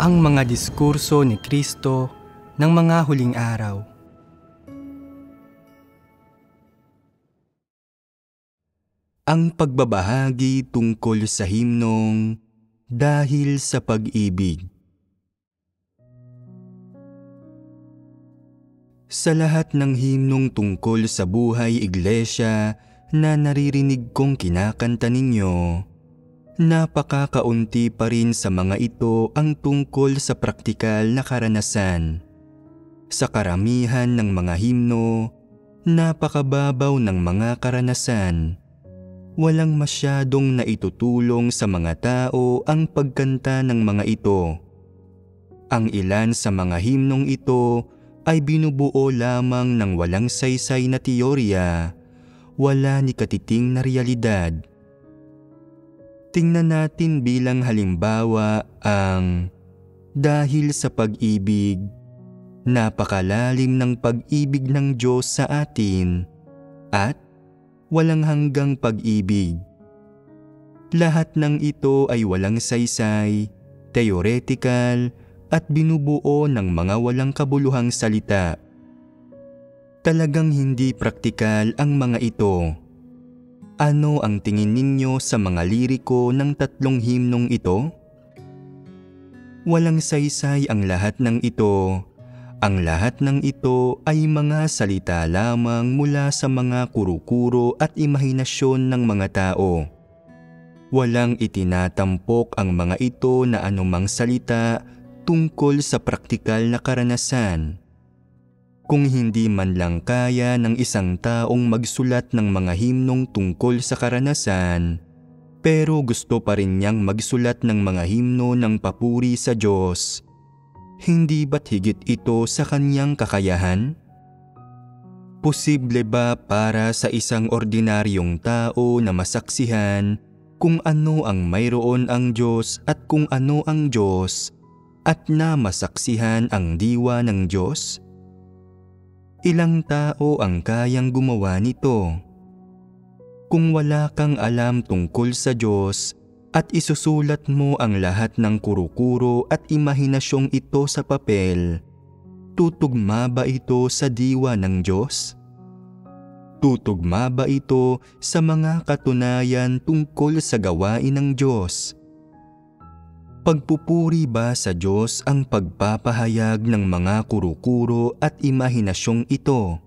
Ang mga diskurso ni Kristo ng mga huling araw. Ang pagbabahagi tungkol sa himnong Dahil sa Pag-ibig. Sa lahat ng himnong tungkol sa buhay iglesia na naririnig kong kinakanta ninyo, napakakaunti pa rin sa mga ito ang tungkol sa praktikal na karanasan. Sa karamihan ng mga himno, napakababaw ng mga karanasan. Walang masyadong naitutulong sa mga tao ang pagkanta ng mga ito. Ang ilan sa mga himnong ito ay binubuo lamang ng walang saysay na teorya, wala ni katiting na realidad. Tingnan natin bilang halimbawa ang Dahil sa Pag-ibig. Napakalalim ng pag-ibig ng Diyos sa atin at walang hanggang pag-ibig. Lahat ng ito ay walang saysay, theoretical at binubuo ng mga walang kabuluhang salita. Talagang hindi praktikal ang mga ito. Ano ang tingin ninyo sa mga liriko ng tatlong himnong ito? Walang saysay ang lahat ng ito. Ang lahat ng ito ay mga salita lamang mula sa mga kuro-kuro at imahinasyon ng mga tao. Walang itinatampok ang mga ito na anumang salita tungkol sa praktikal na karanasan. Kung hindi man lang kaya ng isang taong magsulat ng mga himnong tungkol sa karanasan, pero gusto pa rin niyang magsulat ng mga himno ng papuri sa Diyos, hindi ba't higit ito sa kanyang kakayahan? Posible ba para sa isang ordinaryong tao na masaksihan kung ano ang mayroon ang Diyos at kung ano ang Diyos at na masaksihan ang diwa ng Diyos? Ilang tao ang kayang gumawa nito? Kung wala kang alam tungkol sa Diyos at isusulat mo ang lahat ng kuro-kuro at imahinasyong ito sa papel, tutugma ba ito sa diwa ng Diyos? Tutugma ba ito sa mga katunayan tungkol sa gawain ng Diyos? Pagpupuri ba sa Diyos ang pagpapahayag ng mga kuro-kuro at imahinasyong ito?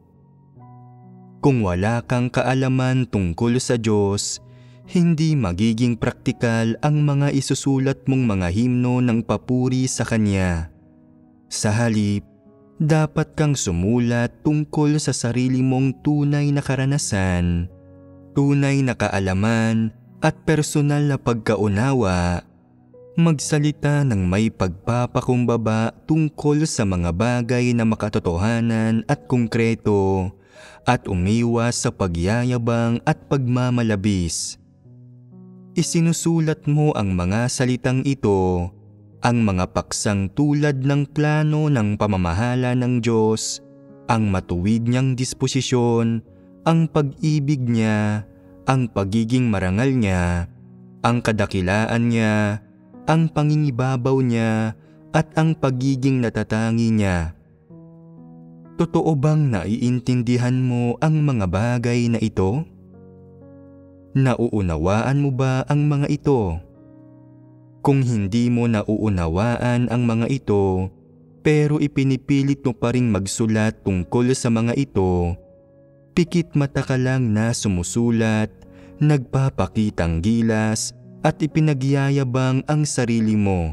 Kung wala kang kaalaman tungkol sa Diyos, hindi magiging praktikal ang mga isusulat mong mga himno ng papuri sa Kanya. Sa halip, dapat kang sumulat tungkol sa sarili mong tunay na karanasan, tunay na kaalaman at personal na pagkaunawa. Magsalita ng may pagpapakumbaba tungkol sa mga bagay na makatotohanan at konkreto, at umiwas sa pagyayabang at pagmamalabis. Isinusulat mo ang mga salitang ito, ang mga paksang tulad ng plano ng pamamahala ng Diyos, ang matuwid niyang disposisyon, ang pag-ibig niya, ang pagiging marangal niya, ang kadakilaan niya, ang pangingibabaw niya, at ang pagiging natatangi niya. Totoo bang naiintindihan mo ang mga bagay na ito? Nauunawaan mo ba ang mga ito? Kung hindi mo nauunawaan ang mga ito, pero ipinipilit mo pa ring magsulat tungkol sa mga ito, pikit mata ka lang na sumusulat, nagpapakitang gilas, at ipinagyayabang ang sarili mo.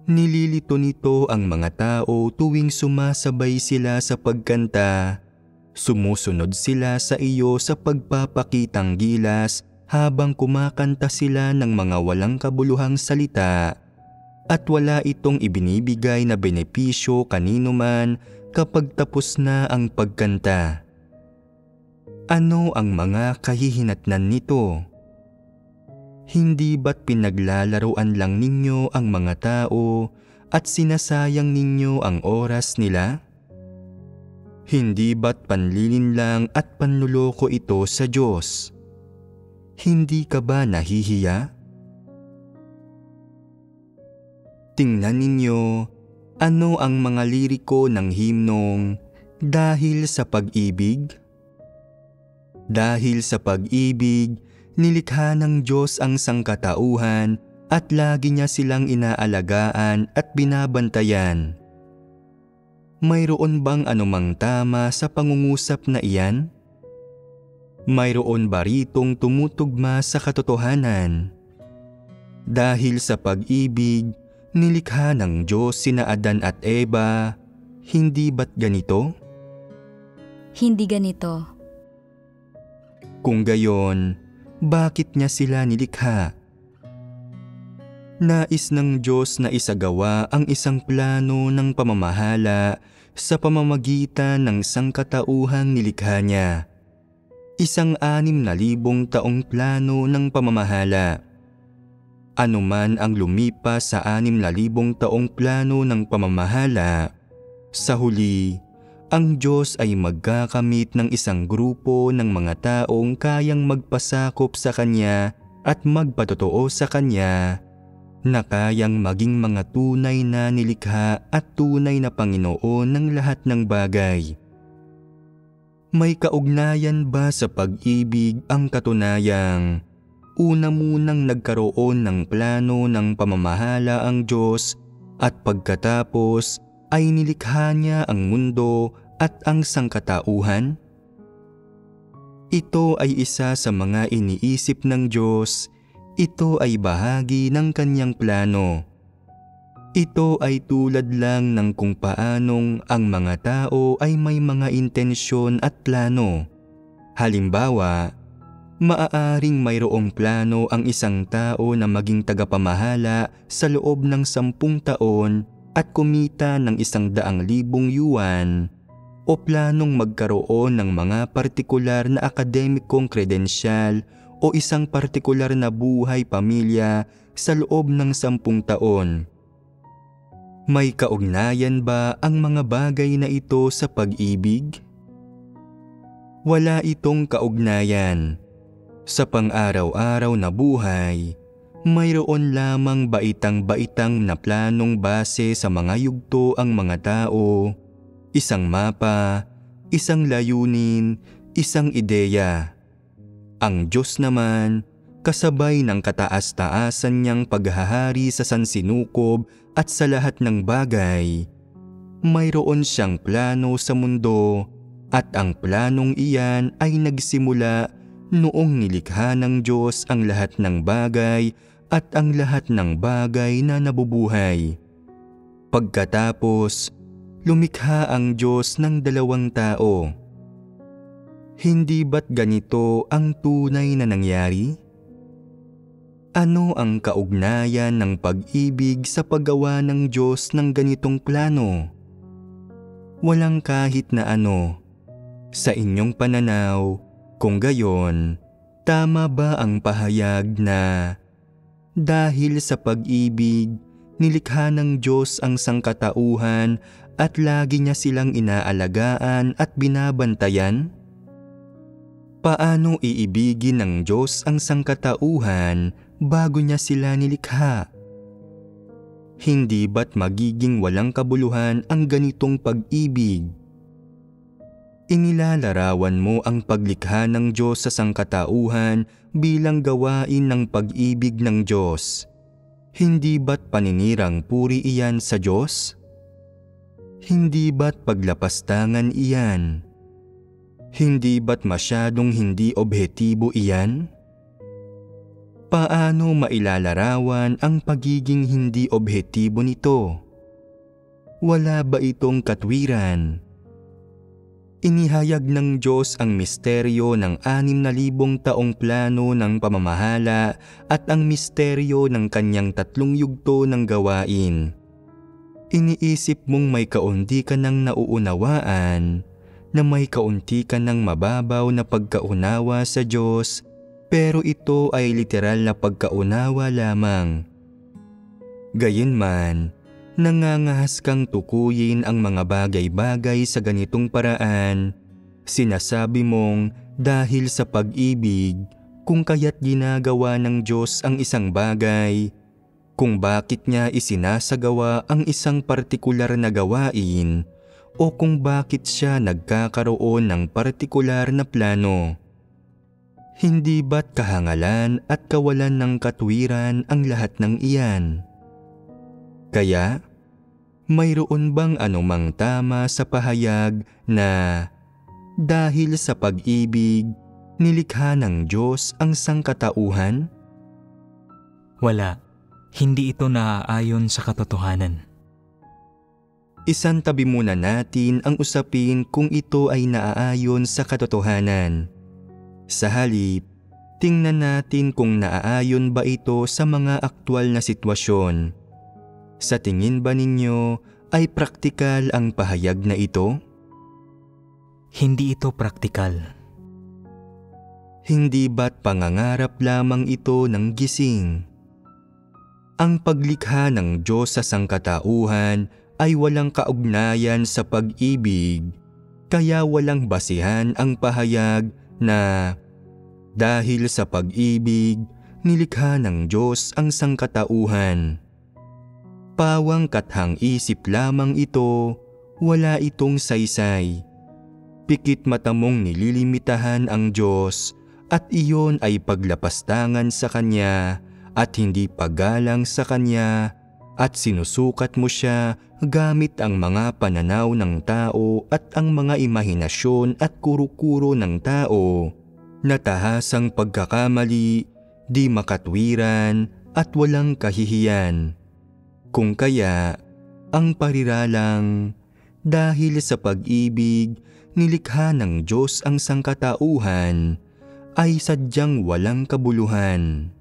Nililito nito ang mga tao tuwing sumasabay sila sa pagkanta. Sumusunod sila sa iyo sa pagpapakitang gilas habang kumakanta sila ng mga walang kabuluhang salita, at wala itong ibinibigay na benepisyo kanino man kapag tapos na ang pagkanta. Ano ang mga kahihinatnan nito? Hindi ba't pinaglalaroan lang ninyo ang mga tao at sinasayang ninyo ang oras nila? Hindi ba't panlilin lang at panluloko ito sa Diyos? Hindi ka ba nahihiya? Tingnan ninyo ano ang mga liriko ng himnong Dahil sa Pag-ibig. Dahil sa pag-ibig, nilikha ng Diyos ang sangkatauhan at lagi niya silang inaalagaan at binabantayan. Mayroon bang anumang tama sa pangungusap na iyan? Mayroon ba ritong tumutugma sa katotohanan? Dahil sa pag-ibig, nilikha ng Diyos sina Adan at Eva, hindi ba't ganito? Hindi ganito. Kung gayon, bakit niya sila nilikha? Nais ng Diyos na isagawa ang isang plano ng pamamahala sa pamamagitan ng sangkatauhang nilikha niya. Isang 6,000 taong plano ng pamamahala. Anuman ang lumipas sa 6,000 taong plano ng pamamahala, sa huli, ang Diyos ay magkakamit ng isang grupo ng mga taong kayang magpasakop sa Kanya at magpatotoo sa Kanya na kayang maging mga tunay na nilikha at tunay na Panginoon ng lahat ng bagay. May kaugnayan ba sa pag-ibig ang katunayang una munang nagkaroon ng plano ng pamamahala ang Diyos at pagkatapos ay nilikha niya ang mundo at ang sangkatauhan? Ito ay isa sa mga iniisip ng Diyos. Ito ay bahagi ng Kanyang plano. Ito ay tulad lang ng kung paanong ang mga tao ay may mga intensyon at plano. Halimbawa, maaaring mayroong plano ang isang tao na maging tagapamahala sa loob ng 10 taon at kumita ng 100,000 yuan, o planong magkaroon ng mga partikular na akademikong kredensyal o isang partikular na buhay pamilya sa loob ng 10 taon. May kaugnayan ba ang mga bagay na ito sa pag-ibig? Wala itong kaugnayan. Sa pang-araw-araw na buhay, mayroon lamang baitang-baitang na planong base sa mga yugto ang mga tao, isang mapa, isang layunin, isang ideya. Ang Diyos naman, kasabay ng kataas-taasan niyang paghahari sa sansinukob at sa lahat ng bagay, mayroon siyang plano sa mundo at ang planong iyan ay nagsimula noong nilikha ng Diyos ang lahat ng bagay at ang lahat ng bagay na nabubuhay. Pagkatapos, lumikha ang Diyos ng 2 tao. Hindi ba't ganito ang tunay na nangyari? Ano ang kaugnayan ng pag-ibig sa paggawa ng Diyos ng ganitong plano? Walang kahit na ano. Sa inyong pananaw, kung gayon, tama ba ang pahayag na dahil sa pag-ibig, nilikha ng Diyos ang sangkatauhan at lagi niya silang inaalagaan at binabantayan? Paano iibigin ng Diyos ang sangkatauhan bago niya sila nilikha? Hindi ba't magiging walang kabuluhan ang ganitong pag-ibig? Inilalarawan mo ang paglikha ng Diyos sa sangkatauhan bilang gawain ng pag-ibig ng Diyos. Hindi ba't paninirang puri iyan sa Diyos? Hindi ba't paglapastangan iyan? Hindi ba't masyadong hindi objektibo iyan? Paano mailalarawan ang pagiging hindi objektibo nito? Wala ba itong katwiran? Inihayag ng Diyos ang misteryo ng 6,000 taong plano ng pamamahala at ang misteryo ng Kanyang 3 yugto ng gawain. Iniisip mong may kaunti ka nang nauunawaan, na may kaunti ka ng mababaw na pagkaunawa sa Diyos, pero ito ay literal na pagkaunawa lamang. Gayunman, nangangahas kang tukuyin ang mga bagay-bagay sa ganitong paraan. Sinasabi mong dahil sa pag-ibig, kung kaya't ginagawa ng Diyos ang isang bagay, kung bakit niya isinasagawa ang isang partikular na gawain o kung bakit siya nagkakaroon ng partikular na plano. Hindi ba't kahangalan at kawalan ng katwiran ang lahat ng iyan? Kaya, mayroon bang anumang tama sa pahayag na dahil sa pag-ibig, nilikha ng Diyos ang sangkatauhan? Wala. Hindi ito naaayon sa katotohanan. Isantabi muna natin ang usapin kung ito ay naaayon sa katotohanan. Sa halip, tingnan natin kung naaayon ba ito sa mga aktwal na sitwasyon. Sa tingin ba ninyo ay praktikal ang pahayag na ito? Hindi ito praktikal. Hindi ba't pangangarap lamang ito ng gising? Ang paglikha ng Diyos sa sangkatauhan ay walang kaugnayan sa pag-ibig, kaya walang basihan ang pahayag na dahil sa pag-ibig, nilikha ng Diyos ang sangkatauhan. Pawang kathang isip lamang ito, wala itong saysay. Pikit mata mong nililimitahan ang Diyos at iyon ay paglapastangan sa Kanya at hindi paggalang sa Kanya at sinusukat mo siya gamit ang mga pananaw ng tao at ang mga imahinasyon at kuro-kuro ng tao na tahasang pagkakamali, di makatwiran at walang kahihiyan. Kung kaya, ang pariralang dahil sa pag-ibig, nilikha ng Diyos ang sangkatauhan ay sadyang walang kabuluhan.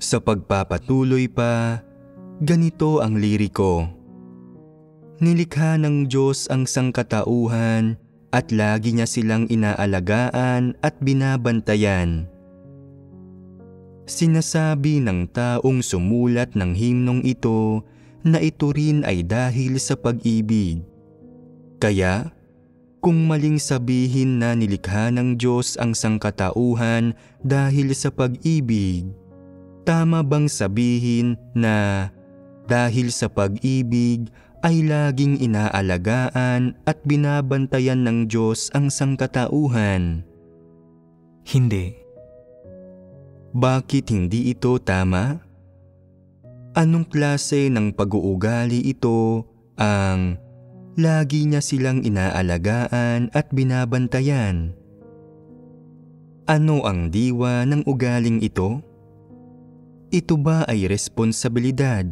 Sa pagpapatuloy pa, ganito ang liriko. Nilikha ng Diyos ang sangkatauhan at lagi niya silang inaalagaan at binabantayan. Sinasabi ng taong sumulat ng himnong ito na ito rin ay dahil sa pag-ibig. Kaya, kung maling sabihin na nilikha ng Diyos ang sangkatauhan dahil sa pag-ibig, tama bang sabihin na dahil sa pag-ibig ay laging inaalagaan at binabantayan ng Diyos ang sangkatauhan? Hindi. Bakit hindi ito tama? Anong klase ng pag-uugali ito ang lagi niya silang inaalagaan at binabantayan? Ano ang diwa ng ugaling ito? Ito ba ay responsibilidad?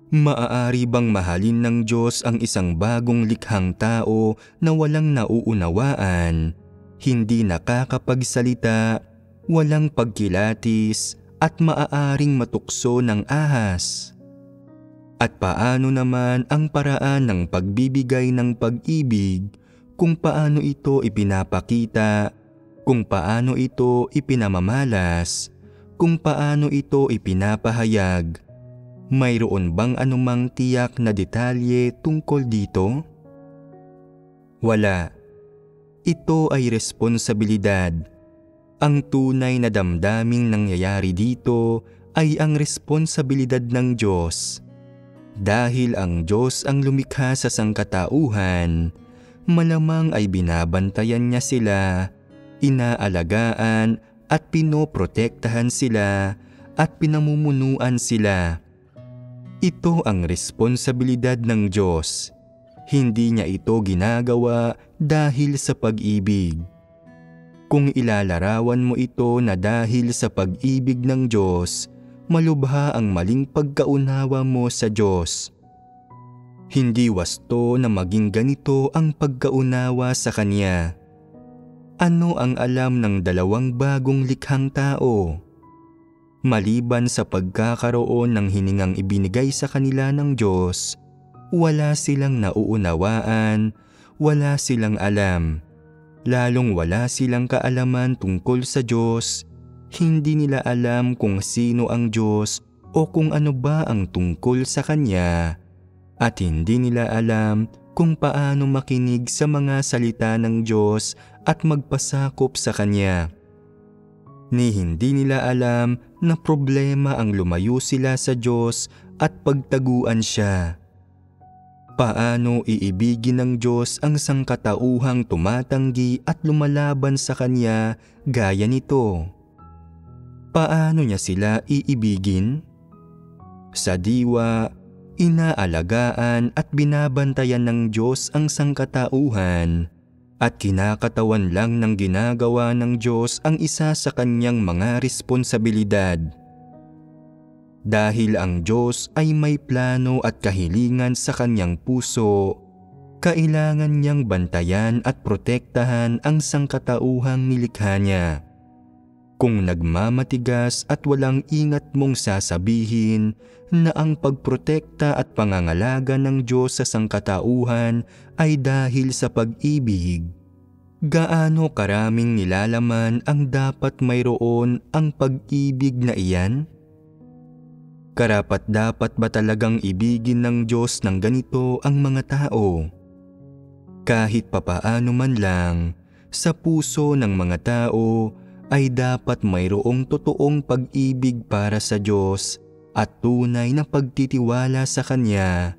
Maaari bang mahalin ng Diyos ang isang bagong likhang tao na walang nauunawaan, hindi nakakapagsalita, walang pagkilatis, at maaaring matukso ng ahas? At paano naman ang paraan ng pagbibigay ng pag-ibig, kung paano ito ipinapakita, kung paano ito ipinamamalas, kung paano ito ipinapahayag? Mayroon bang anumang tiyak na detalye tungkol dito? Wala. Ito ay responsibilidad. Ang tunay na damdaming nangyayari dito ay ang responsibilidad ng Diyos. Dahil ang Diyos ang lumikha sa sangkatauhan, malamang ay binabantayan niya sila, inaalagaan at pinoprotektahan sila at pinamumunuan sila. Ito ang responsibilidad ng Diyos. Hindi niya ito ginagawa dahil sa pag-ibig. Kung ilalarawan mo ito na dahil sa pag-ibig ng Diyos, malubha ang maling pagkaunawa mo sa Diyos. Hindi wasto na maging ganito ang pagkaunawa sa Kanya. Ano ang alam ng dalawang bagong likhang tao? Maliban sa pagkakaroon ng hiningang ibinigay sa kanila ng Diyos, wala silang nauunawaan, wala silang alam. Lalong wala silang kaalaman tungkol sa Diyos. Hindi nila alam kung sino ang Diyos o kung ano ba ang tungkol sa Kanya. At hindi nila alam kung paano makinig sa mga salita ng Diyos at magpasakop sa Kanya. Ni hindi nila alam na problema ang lumayo sila sa Diyos at pagtaguan siya. Paano iibigin ng Diyos ang sangkatauhang tumatanggi at lumalaban sa Kanya gaya nito? Paano niya sila iibigin? Sa diwa, inaalagaan at binabantayan ng Diyos ang sangkatauhan at kinakatawan lang ng ginagawa ng Diyos ang isa sa Kanyang mga responsibilidad. Dahil ang Diyos ay may plano at kahilingan sa Kanyang puso, kailangan niyang bantayan at protektahan ang sangkatauhang nilikha niya. Kung nagmamatigas at walang ingat mong sasabihin na ang pagprotekta at pangangalaga ng Diyos sa sangkatauhan ay dahil sa pag-ibig, gaano karaming nilalaman ang dapat mayroon ang pag-ibig na iyan? Karapat-dapat ba talagang ibigin ng Diyos ng ganito ang mga tao? Kahit papaano man lang, sa puso ng mga tao ay dapat mayroong totoong pag-ibig para sa Diyos at tunay na pagtitiwala sa Kanya,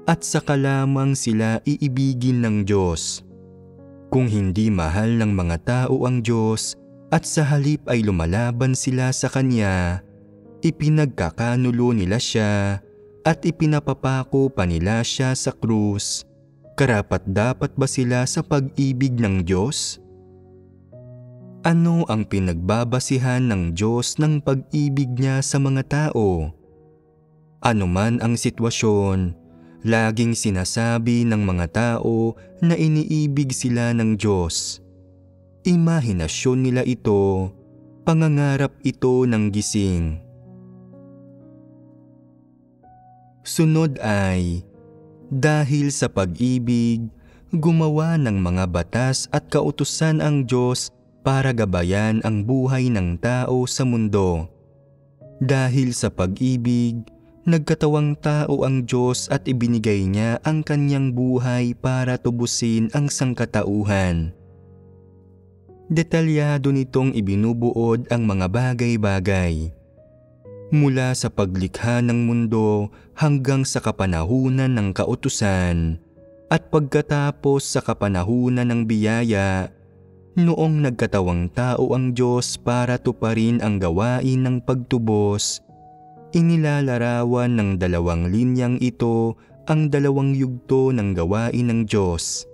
at saka lamang sila iibigin ng Diyos. Kung hindi mahal ng mga tao ang Diyos at sa halip ay lumalaban sila sa Kanya, ipinagkakanulo nila siya at ipinapapako pa nila siya sa krus, karapat-dapat ba sila sa pag-ibig ng Diyos? Ano ang pinagbabasihan ng Diyos ng pag-ibig niya sa mga tao? Ano man ang sitwasyon, laging sinasabi ng mga tao na iniibig sila ng Diyos. Imahinasyon nila ito, pangangarap ito ng gising. Sunod ay, dahil sa pag-ibig, gumawa ng mga batas at kautusan ang Diyos para gabayan ang buhay ng tao sa mundo. Dahil sa pag-ibig, nagkatawang tao ang Diyos at ibinigay niya ang Kanyang buhay para tubusin ang sangkatauhan. Detalyado nitong ibinubuod ang mga bagay-bagay. Mula sa paglikha ng mundo hanggang sa kapanahunan ng kautusan at pagkatapos sa kapanahunan ng biyaya, noong nagkatawang tao ang Diyos para tuparin ang gawain ng pagtubos, inilalarawan ng dalawang linyang ito ang dalawang yugto ng gawain ng Diyos.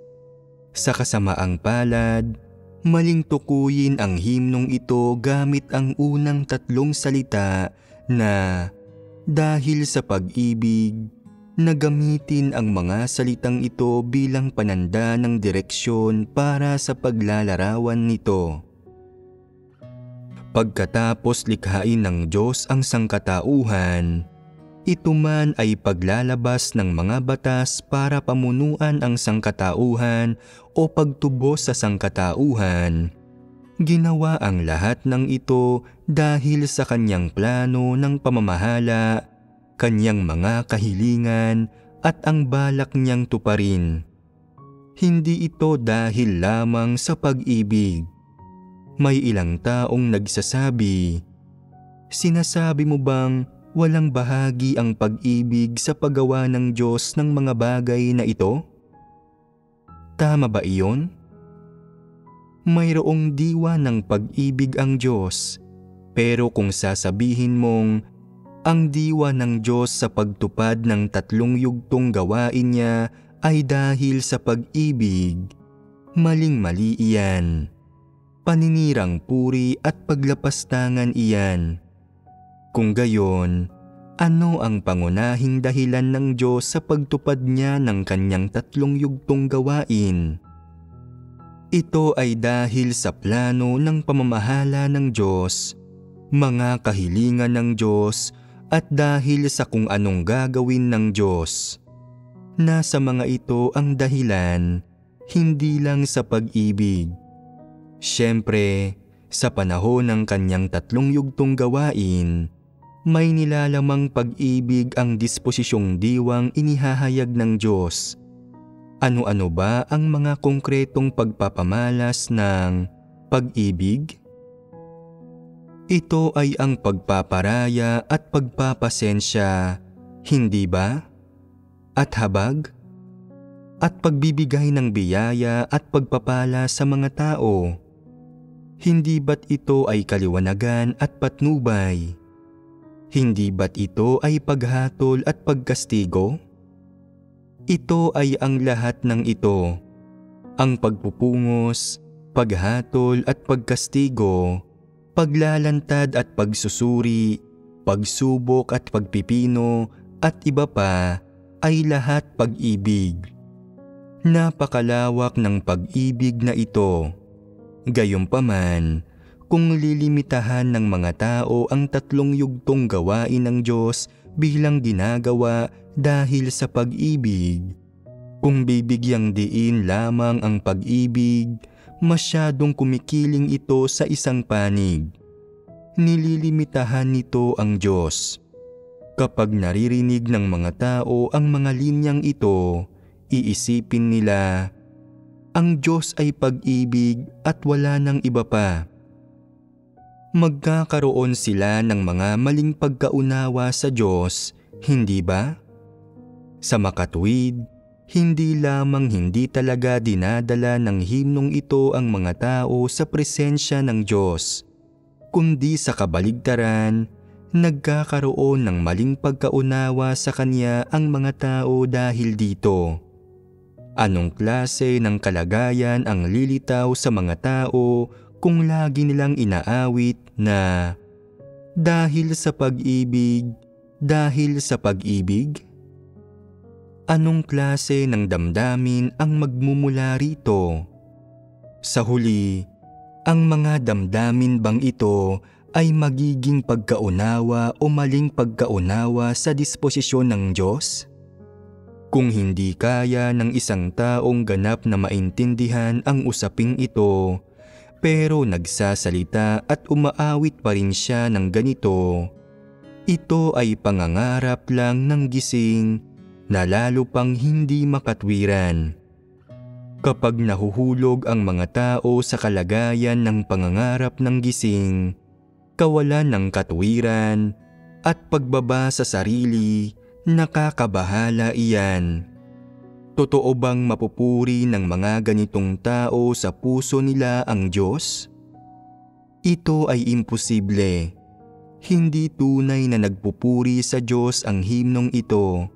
Sa kasamaang palad, maling tukuyin ang himnong ito gamit ang unang tatlong salita na dahil sa pag-ibig, na gamitin ang mga salitang ito bilang pananda ng direksyon para sa paglalarawan nito. Pagkatapos likhain ng Diyos ang sangkatauhan, ito man ay paglalabas ng mga batas para pamunuan ang sangkatauhan o pagtubos sa sangkatauhan. Ginawa ang lahat ng ito dahil sa Kanyang plano ng pamamahala, Kanyang mga kahilingan at ang balak niyang tuparin. Hindi ito dahil lamang sa pag-ibig. May ilang taong nagsasabi, "Sinasabi mo bang walang bahagi ang pag-ibig sa paggawa ng Diyos ng mga bagay na ito?" Tama ba iyon? Mayroong diwa ng pag-ibig ang Diyos, pero kung sasabihin mong ang diwa ng Diyos sa pagtupad ng tatlong yugtong gawain niya ay dahil sa pag-ibig, maling-mali iyan. Paninirang puri at paglapastangan iyan. Kung gayon, ano ang pangunahing dahilan ng Diyos sa pagtupad niya ng Kanyang tatlong yugtong gawain? Ito ay dahil sa plano ng pamamahala ng Diyos, mga kahilingan ng Diyos, at dahil sa kung anong gagawin ng Diyos. Nasa mga ito ang dahilan, hindi lang sa pag-ibig. Siyempre, sa panahon ng Kanyang tatlong yugtong gawain, may nilalamang pag-ibig ang disposisyong diwang inihahayag ng Diyos. Ano-ano ba ang mga konkretong pagpapamalas ng pag-ibig? Ito ay ang pagpaparaya at pagpapasensya, hindi ba? At habag? At pagbibigay ng biyaya at pagpapala sa mga tao. Hindi ba't ito ay kaliwanagan at patnubay? Hindi ba't ito ay paghatol at pagkastigo? Ito ay ang lahat ng ito, ang pagpupungos, paghatol at pagkastigo, paglalantad at pagsusuri, pagsubok at pagpipino at iba pa ay lahat pag-ibig. Napakalawak ng pag-ibig na ito. Gayunpaman, kung lilimitahan ng mga tao ang tatlong yugtong gawain ng Diyos bilang ginagawa dahil sa pag-ibig, kung bibigyang diin lamang ang pag-ibig, masyadong kumikiling ito sa isang panig. Nililimitahan nito ang Diyos. Kapag naririnig ng mga tao ang mga linyang ito, iisipin nila, ang Diyos ay pag-ibig at wala nang iba pa. Magkakaroon sila ng mga maling pagkaunawa sa Diyos, hindi ba? Sa makatuwid, hindi lamang hindi talaga dinadala ng himnong ito ang mga tao sa presensya ng Diyos, kundi sa kabaligtaran, nagkakaroon ng maling pagkaunawa sa Kanya ang mga tao dahil dito. Anong klase ng kalagayan ang lilitaw sa mga tao kung lagi nilang inaawit na dahil sa pag-ibig, dahil sa pag-ibig? Anong klase ng damdamin ang magmumula rito? Sa huli, ang mga damdamin bang ito ay magiging pagkaunawa o maling pagkaunawa sa disposisyon ng Diyos? Kung hindi kaya ng isang taong ganap na maintindihan ang usaping ito, pero nagsasalita at umaawit pa rin siya ng ganito, ito ay pangangarap lang ng gising na lalo pang hindi makatwiran. Kapag nahuhulog ang mga tao sa kalagayan ng pangangarap ng gising, kawalan ng katwiran, at pagbaba sa sarili, nakakabahala iyan. Totoo bang mapupuri ng mga ganitong tao sa puso nila ang Diyos? Ito ay imposible. Hindi tunay na nagpupuri sa Diyos ang himnong ito.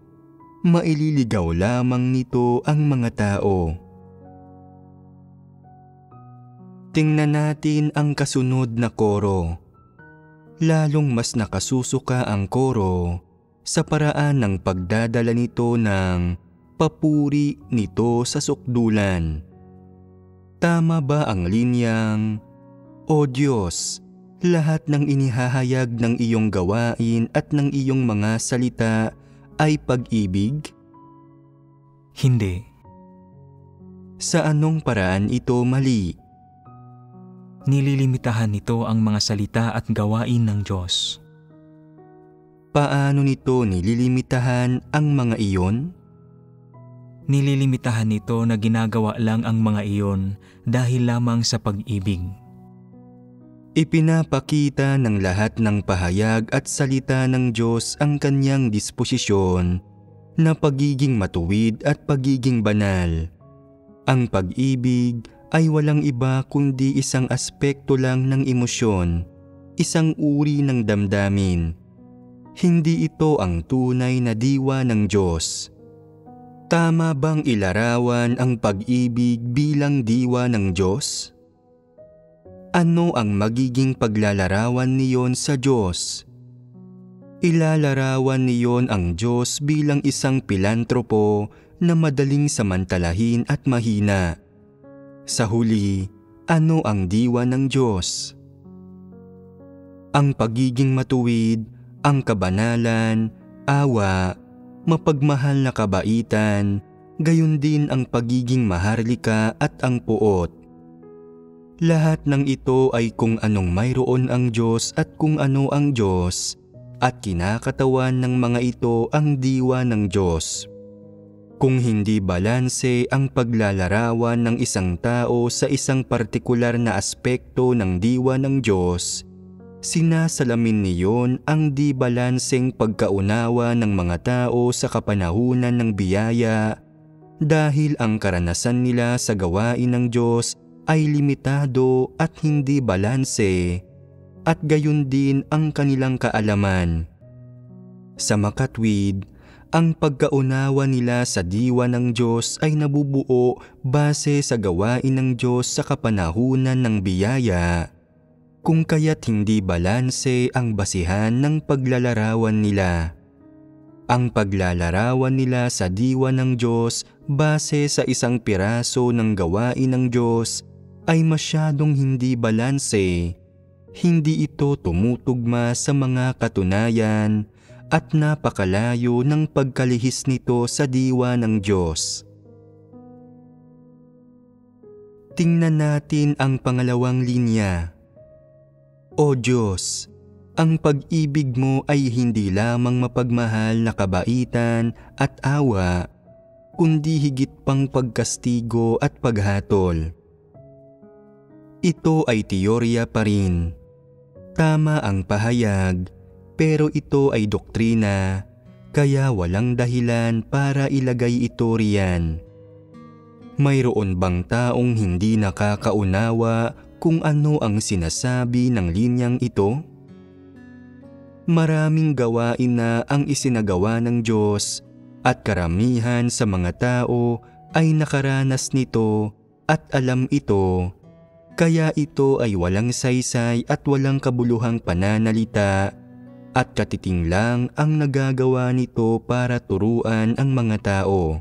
Maililigaw lamang nito ang mga tao. Tingnan natin ang kasunod na koro. Lalong mas nakasusuka ang koro sa paraan ng pagdadala nito ng papuri nito sa sukdulan. Tama ba ang linyang, O Diyos, lahat ng inihahayag ng iyong gawain at ng iyong mga salita ay pag-ibig? Hindi. Sa anong paraan ito mali? Nililimitahan nito ang mga salita at gawain ng Diyos. Paano nito nililimitahan ang mga iyon? Nililimitahan nito na ginagawa lang ang mga iyon dahil lamang sa pag-ibig. Ipinapakita ng lahat ng pahayag at salita ng Diyos ang kanyang disposisyon na pagiging matuwid at pagiging banal. Ang pag-ibig ay walang iba kundi isang aspekto lang ng emosyon, isang uri ng damdamin. Hindi ito ang tunay na diwa ng Diyos. Tama bang ilarawan ang pag-ibig bilang diwa ng Diyos? Ano ang magiging paglalarawan niyon sa Diyos? Ilalarawan niyon ang Diyos bilang isang pilantropo na madaling samantalahin at mahina. Sa huli, ano ang diwa ng Diyos? Ang pagiging matuwid, ang kabanalan, awa, mapagmahal na kabaitan, gayon din ang pagiging maharlika at ang puot. Lahat ng ito ay kung anong mayroon ang Diyos at kung ano ang Diyos, at kinakatawan ng mga ito ang diwa ng Diyos. Kung hindi balanse ang paglalarawan ng isang tao sa isang partikular na aspekto ng diwa ng Diyos, Sinasalamin niyon ang di balanseng pagkaunawa ng mga tao sa kapanahunan ng biyaya dahil ang karanasan nila sa gawain ng Diyos ay limitado at hindi balanse, at gayon din ang kanilang kaalaman. Sa makatwid, ang pagkaunawa nila sa diwa ng Diyos ay nabubuo base sa gawain ng Diyos sa kapanahunan ng biyaya, kung kaya't hindi balanse ang basihan ng paglalarawan nila. Ang paglalarawan nila sa diwa ng Diyos base sa isang piraso ng gawain ng Diyos ay masyadong hindi balanse. Hindi ito tumutugma sa mga katunayan at napakalayo ng pagkalihis nito sa diwa ng Diyos. Tingnan natin ang pangalawang linya. O Diyos, ang pag-ibig mo ay hindi lamang mapagmahal na kabaitan at awa, kundi higit pang pagkastigo at paghatol. Ito ay teorya pa rin. Tama ang pahayag, pero ito ay doktrina, kaya walang dahilan para ilagay ito riyan. Mayroon bang taong hindi nakakaunawa kung ano ang sinasabi ng linyang ito? Maraming gawain na ang isinagawa ng Diyos at karamihan sa mga tao ay nakaranas nito at alam ito, kaya ito ay walang saysay at walang kabuluhang pananalita at katiting lang ang nagagawa nito para turuan ang mga tao.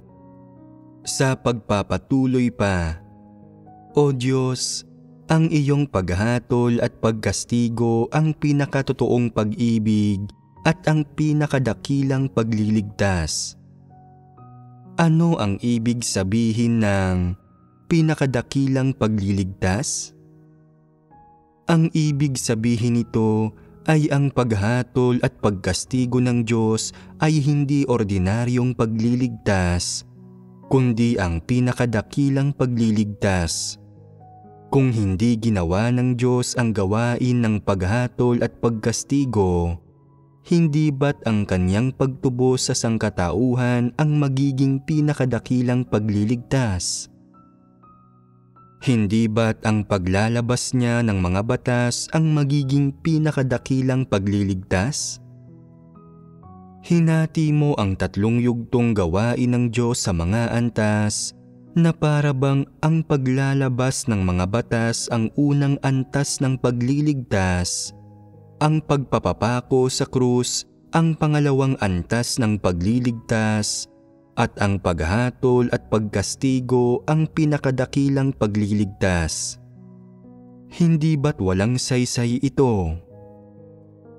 Sa pagpapatuloy pa, O Diyos, ang iyong paghatol at pagkastigo ang pinakatotoong pag-ibig at ang pinakadakilang pagliligtas. Ano ang ibig sabihin ng pinakadakilang pagliligtas? Ang ibig sabihin nito ay ang paghatol at pagkastigo ng Diyos ay hindi ordinaryong pagliligtas, kundi ang pinakadakilang pagliligtas. Kung hindi ginawa ng Diyos ang gawain ng paghatol at pagkastigo, hindi ba't ang kanyang pagtubos sa sangkatauhan ang magiging pinakadakilang pagliligtas? Hindi ba't ang paglalabas niya ng mga batas ang magiging pinakadakilang pagliligtas? Hinati mo ang 3 yugtong gawain ng Diyos sa mga antas na para bang ang paglalabas ng mga batas ang unang antas ng pagliligtas, ang pagpapapako sa krus ang pangalawang antas ng pagliligtas, at ang paghatol at pagkastigo ang pinakadakilang pagliligtas. Hindi ba't walang saysay ito?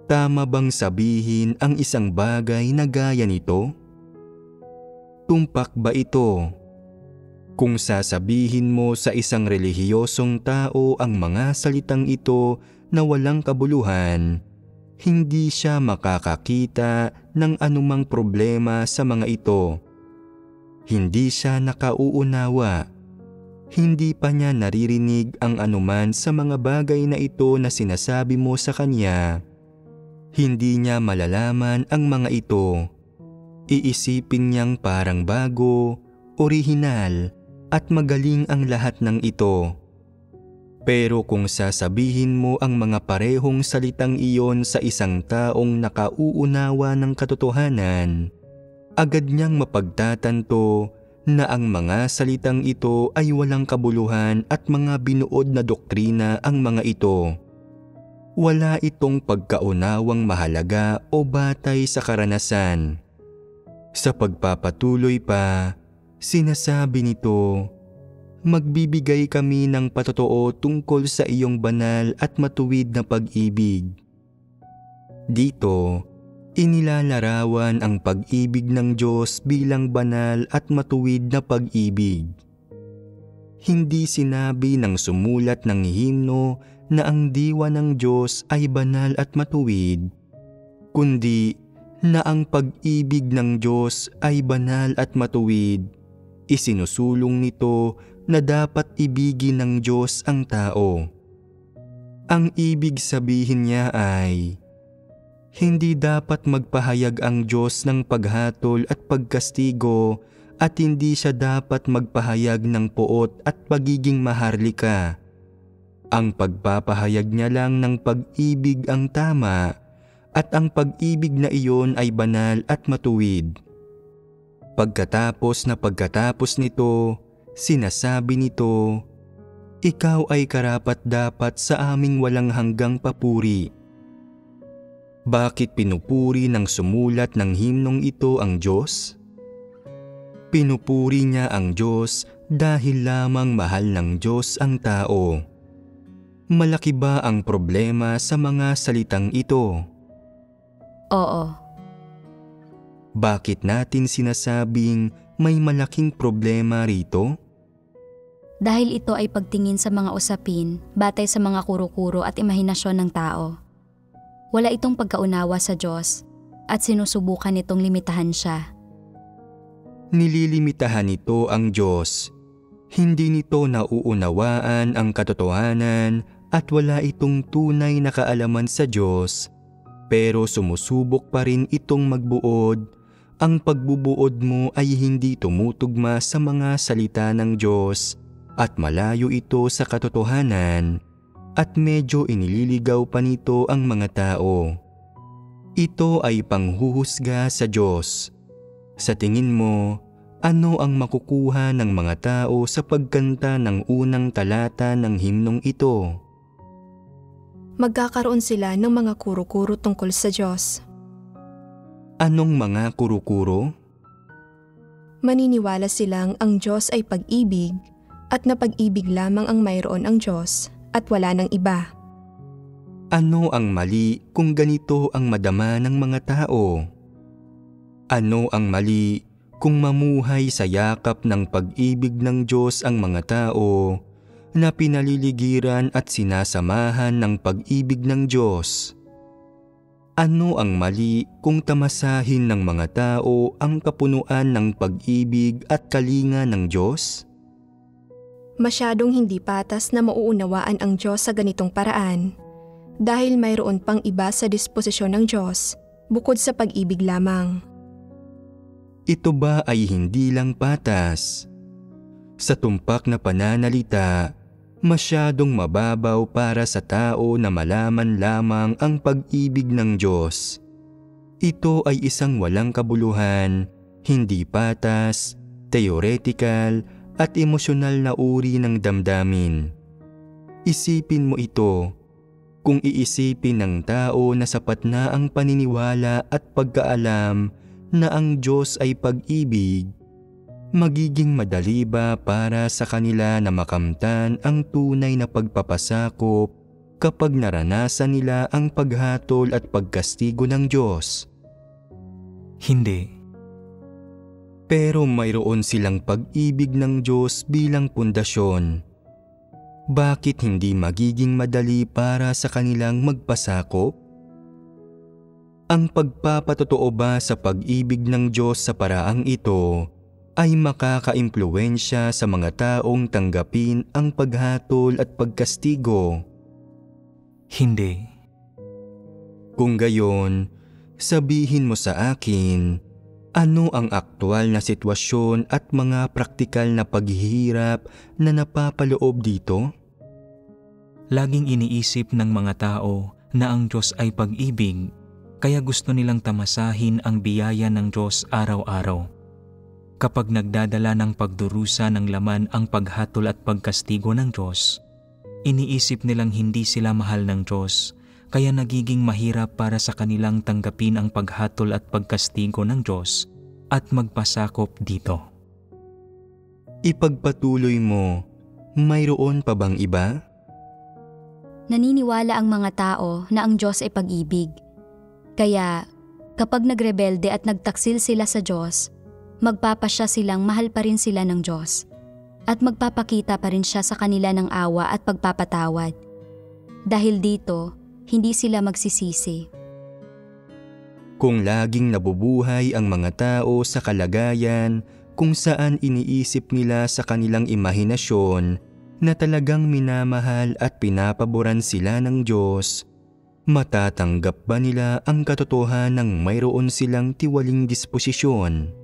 Tama bang sabihin ang isang bagay na gaya nito? Tumpak ba ito? Kung sasabihin mo sa isang relihiyosong tao ang mga salitang ito na walang kabuluhan, hindi siya makakakita ng anumang problema sa mga ito. Hindi siya nakauunawa. Hindi pa niya naririnig ang anuman sa mga bagay na ito na sinasabi mo sa kanya. Hindi niya malalaman ang mga ito. Iisipin niyang parang bago, orihinal, at magaling ang lahat ng ito. Pero kung sasabihin mo ang mga parehong salitang iyon sa isang taong nakauunawa ng katotohanan, agad niyang mapagtatanto na ang mga salitang ito ay walang kabuluhan at mga binuod na doktrina ang mga ito. Wala itong pagkaunawang mahalaga o batay sa karanasan. Sa pagpapatuloy pa, sinasabi nito, magbibigay kami ng patotoo tungkol sa iyong banal at matuwid na pag-ibig. Dito, inilalarawan ang pag-ibig ng Diyos bilang banal at matuwid na pag-ibig. Hindi sinabi ng sumulat ng himno na ang diwa ng Diyos ay banal at matuwid, kundi na ang pag-ibig ng Diyos ay banal at matuwid. Isinusulong nito na dapat ibigin ng Diyos ang tao. Ang ibig sabihin niya ay, hindi dapat magpahayag ang Diyos ng paghatol at pagkastigo at hindi siya dapat magpahayag ng puot at pagiging maharlika. Ang pagpapahayag niya lang ng pag-ibig ang tama at ang pag-ibig na iyon ay banal at matuwid. Pagkatapos nito, sinasabi nito, ikaw ay karapat-dapat sa aming walang hanggang papuri. Bakit pinupuri ng sumulat ng himnong ito ang Diyos? Pinupuri niya ang Diyos dahil lamang mahal ng Diyos ang tao. Malaki ba ang problema sa mga salitang ito? Oo. Bakit natin sinasabing may malaking problema rito? Dahil ito ay pagtingin sa mga usapin batay sa mga kuro-kuro at imahinasyon ng tao. Wala itong pagkaunawa sa Diyos at sinusubukan itong limitahan siya. Nililimitahan nito ang Diyos. Hindi nito nauunawaan ang katotohanan at wala itong tunay na kaalaman sa Diyos. Pero sumusubok pa rin itong magbuod. Ang pagbubuod mo ay hindi tumutugma sa mga salita ng Diyos at malayo ito sa katotohanan at medyo inililigaw pa nito ang mga tao. Ito ay panghuhusga sa Diyos. Sa tingin mo, ano ang makukuha ng mga tao sa pagkanta ng unang talata ng himnong ito? Magkakaroon sila ng mga kuro-kuro tungkol sa Diyos. Anong mga kuro-kuro? Maniniwala silang ang Diyos ay pag-ibig at na pag-ibig lamang ang mayroon ang Diyos at wala ng iba. Ano ang mali kung ganito ang madama ng mga tao? Ano ang mali kung mamuhay sa yakap ng pag-ibig ng Diyos ang mga tao na pinaliligiran at sinasamahan ng pag-ibig ng Diyos? Ano ang mali kung tamasahin ng mga tao ang kapunuan ng pag-ibig at kalinga ng Diyos? Masyadong hindi patas na mauunawaan ang Diyos sa ganitong paraan dahil mayroon pang iba sa disposisyon ng Diyos bukod sa pag-ibig lamang. Ito ba ay hindi lang patas? Sa tumpak na pananalita, masyadong mababaw para sa tao na malaman lamang ang pag-ibig ng Diyos. Ito ay isang walang kabuluhan, hindi patas, theoretical at emosyonal na uri ng damdamin. Isipin mo ito, kung iisipin ng tao na sapat na ang paniniwala at pagkaalam na ang Diyos ay pag-ibig, magiging madali ba para sa kanila na makamtan ang tunay na pagpapasakop kapag naranasan nila ang paghatol at pagkastigo ng Diyos? Hindi. Pero mayroon silang pag-ibig ng Diyos bilang pundasyon. Bakit hindi magiging madali para sa kanilang magpasakop? Ang pagpapatotoo ba sa pag-ibig ng Diyos sa paraang ito ay makakaimpluwensya sa mga taong tanggapin ang paghatol at pagkastigo? Hindi. Kung gayon, sabihin mo sa akin, ano ang aktwal na sitwasyon at mga praktikal na paghihirap na napapaloob dito? Laging iniisip ng mga tao na ang Diyos ay pag-ibig, kaya gusto nilang tamasahin ang biyaya ng Diyos araw-araw. Kapag nagdadala ng pagdurusa ng laman ang paghatol at pagkastigo ng Diyos, iniisip nilang hindi sila mahal ng Diyos, kaya nagiging mahirap para sa kanilang tanggapin ang paghatol at pagkastigo ng Diyos at magpasakop dito. Ipagpatuloy mo, mayroon pa bang iba? Naniniwala ang mga tao na ang Diyos ay pag-ibig. Kaya kapag nagrebelde at nagtaksil sila sa Diyos, magpapasya silang mahal pa rin sila ng Diyos at magpapakita pa rin siya sa kanila ng awa at pagpapatawad. Dahil dito, hindi sila magsisisi. Kung laging nabubuhay ang mga tao sa kalagayan kung saan iniisip nila sa kanilang imahinasyon na talagang minamahal at pinapaboran sila ng Diyos, matatanggap ba nila ang katotohanang mayroon silang tiwaling disposisyon?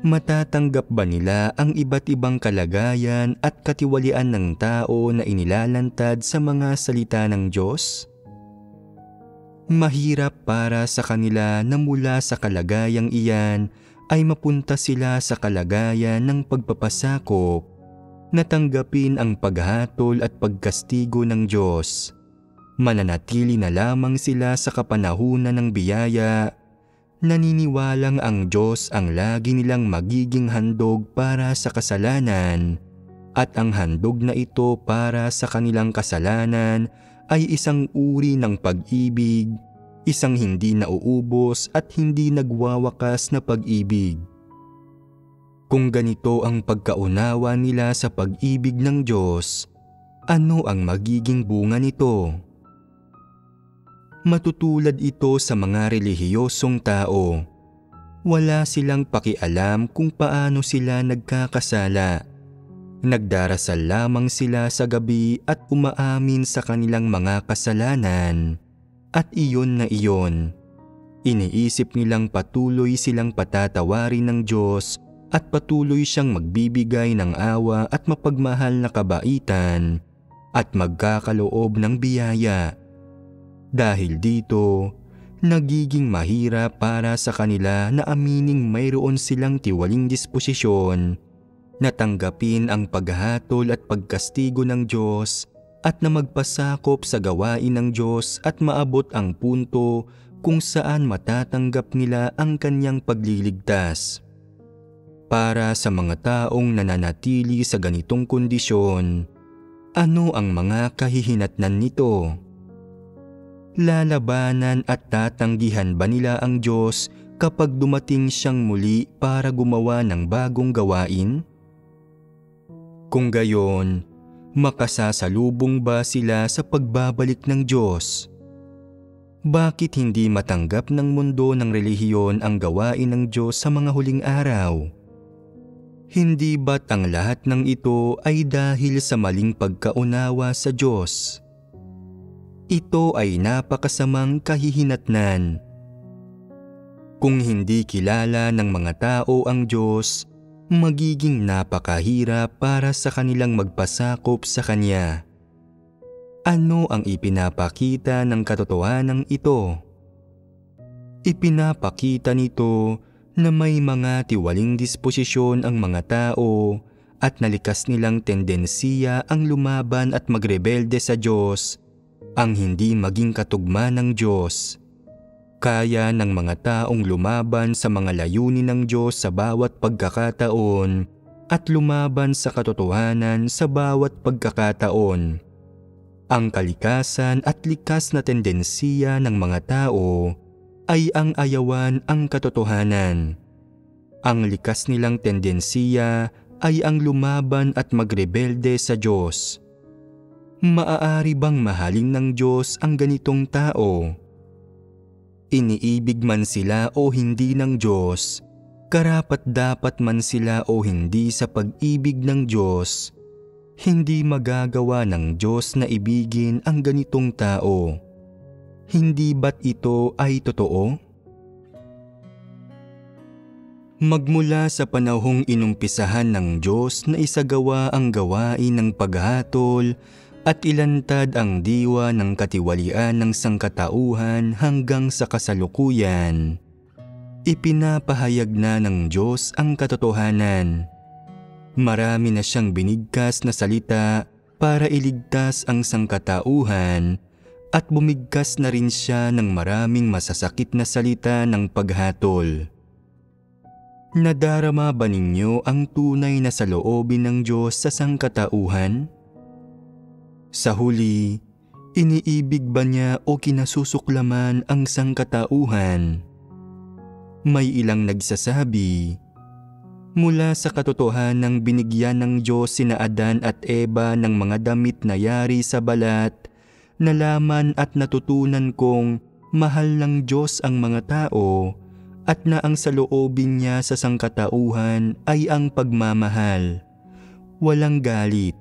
Matatanggap ba nila ang iba't ibang kalagayan at katiwalian ng tao na inilalantad sa mga salita ng Diyos? Mahirap para sa kanila na mula sa kalagayang iyan ay mapunta sila sa kalagayan ng pagpapasakop, natanggapin ang paghatol at pagkastigo ng Diyos. Mananatili na lamang sila sa kapanahunan ng biyaya, naniniwalang ang Diyos ang lagi nilang magiging handog para sa kasalanan, at ang handog na ito para sa kanilang kasalanan ay isang uri ng pag-ibig, isang hindi nauubos at hindi nagwawakas na pag-ibig. Kung ganito ang pagkaunawa nila sa pag-ibig ng Diyos, ano ang magiging bunga nito? Matutulad ito sa mga relihiyosong tao. Wala silang pakialam kung paano sila nagkakasala. Nagdarasal lamang sila sa gabi at umaamin sa kanilang mga kasalanan. At iyon na iyon. Iniisip nilang patuloy silang patatawarin ng Diyos at patuloy siyang magbibigay ng awa at mapagmahal na kabaitan at magkakaloob ng biyaya. Dahil dito, nagiging mahirap para sa kanila na amining mayroon silang tiwaling disposisyon, natanggapin ang paghatol at pagkastigo ng Diyos at na magpasakop sa gawain ng Diyos at maabot ang punto kung saan matatanggap nila ang kanyang pagliligtas. Para sa mga taong nananatili sa ganitong kondisyon, ano ang mga kahihinatnan nito? Lalabanan at tatanggihan ba nila ang Diyos kapag dumating siyang muli para gumawa ng bagong gawain? Kung gayon, makasasalubong ba sila sa pagbabalik ng Diyos? Bakit hindi matanggap ng mundo ng relihiyon ang gawain ng Diyos sa mga huling araw? Hindi ba't ang lahat ng ito ay dahil sa maling pagkaunawa sa Diyos? Ito ay napakasamang kahihinatnan. Kung hindi kilala ng mga tao ang Diyos, magiging napakahirap para sa kanilang magpasakop sa Kanya. Ano ang ipinapakita ng katotohanan ito? Ipinapakita nito na may mga tiwaling disposisyon ang mga tao at nalikas nilang tendensiya ang lumaban at magrebelde sa Diyos, ang hindi maging katugma ng Diyos. Kaya ng mga taong lumaban sa mga layunin ng Diyos sa bawat pagkakataon at lumaban sa katotohanan sa bawat pagkakataon. Ang kalikasan at likas na tendensiya ng mga tao ay ang ayawan ang katotohanan. Ang likas nilang tendensiya ay ang lumaban at magrebelde sa Diyos. Maaari bang mahalin ng Diyos ang ganitong tao? Iniibig man sila o hindi ng Diyos, karapat-dapat man sila o hindi sa pag-ibig ng Diyos, hindi magagawa ng Diyos na ibigin ang ganitong tao. Hindi ba't ito ay totoo? Magmula sa panahong inumpisahan ng Diyos na isagawa ang gawain ng paghatol at ilantad ang diwa ng katiwalian ng sangkatauhan hanggang sa kasalukuyan, ipinapahayag na ng Diyos ang katotohanan. Marami na siyang binigkas na salita para iligtas ang sangkatauhan at bumigkas na rin siya ng maraming masasakit na salita ng paghatol. Nadarama ba ninyo ang tunay na saloobin ng Diyos sa sangkatauhan? Sa huli, iniibig ba niya o kinasusuklaman ang sangkatauhan? May ilang nagsasabi, mula sa katotohanang binigyan ng Diyos sina Adan at Eva ng mga damit na yari sa balat, nalaman at natutunan kong mahal ng Diyos ang mga tao at na ang saloobin niya sa sangkatauhan ay ang pagmamahal, walang galit,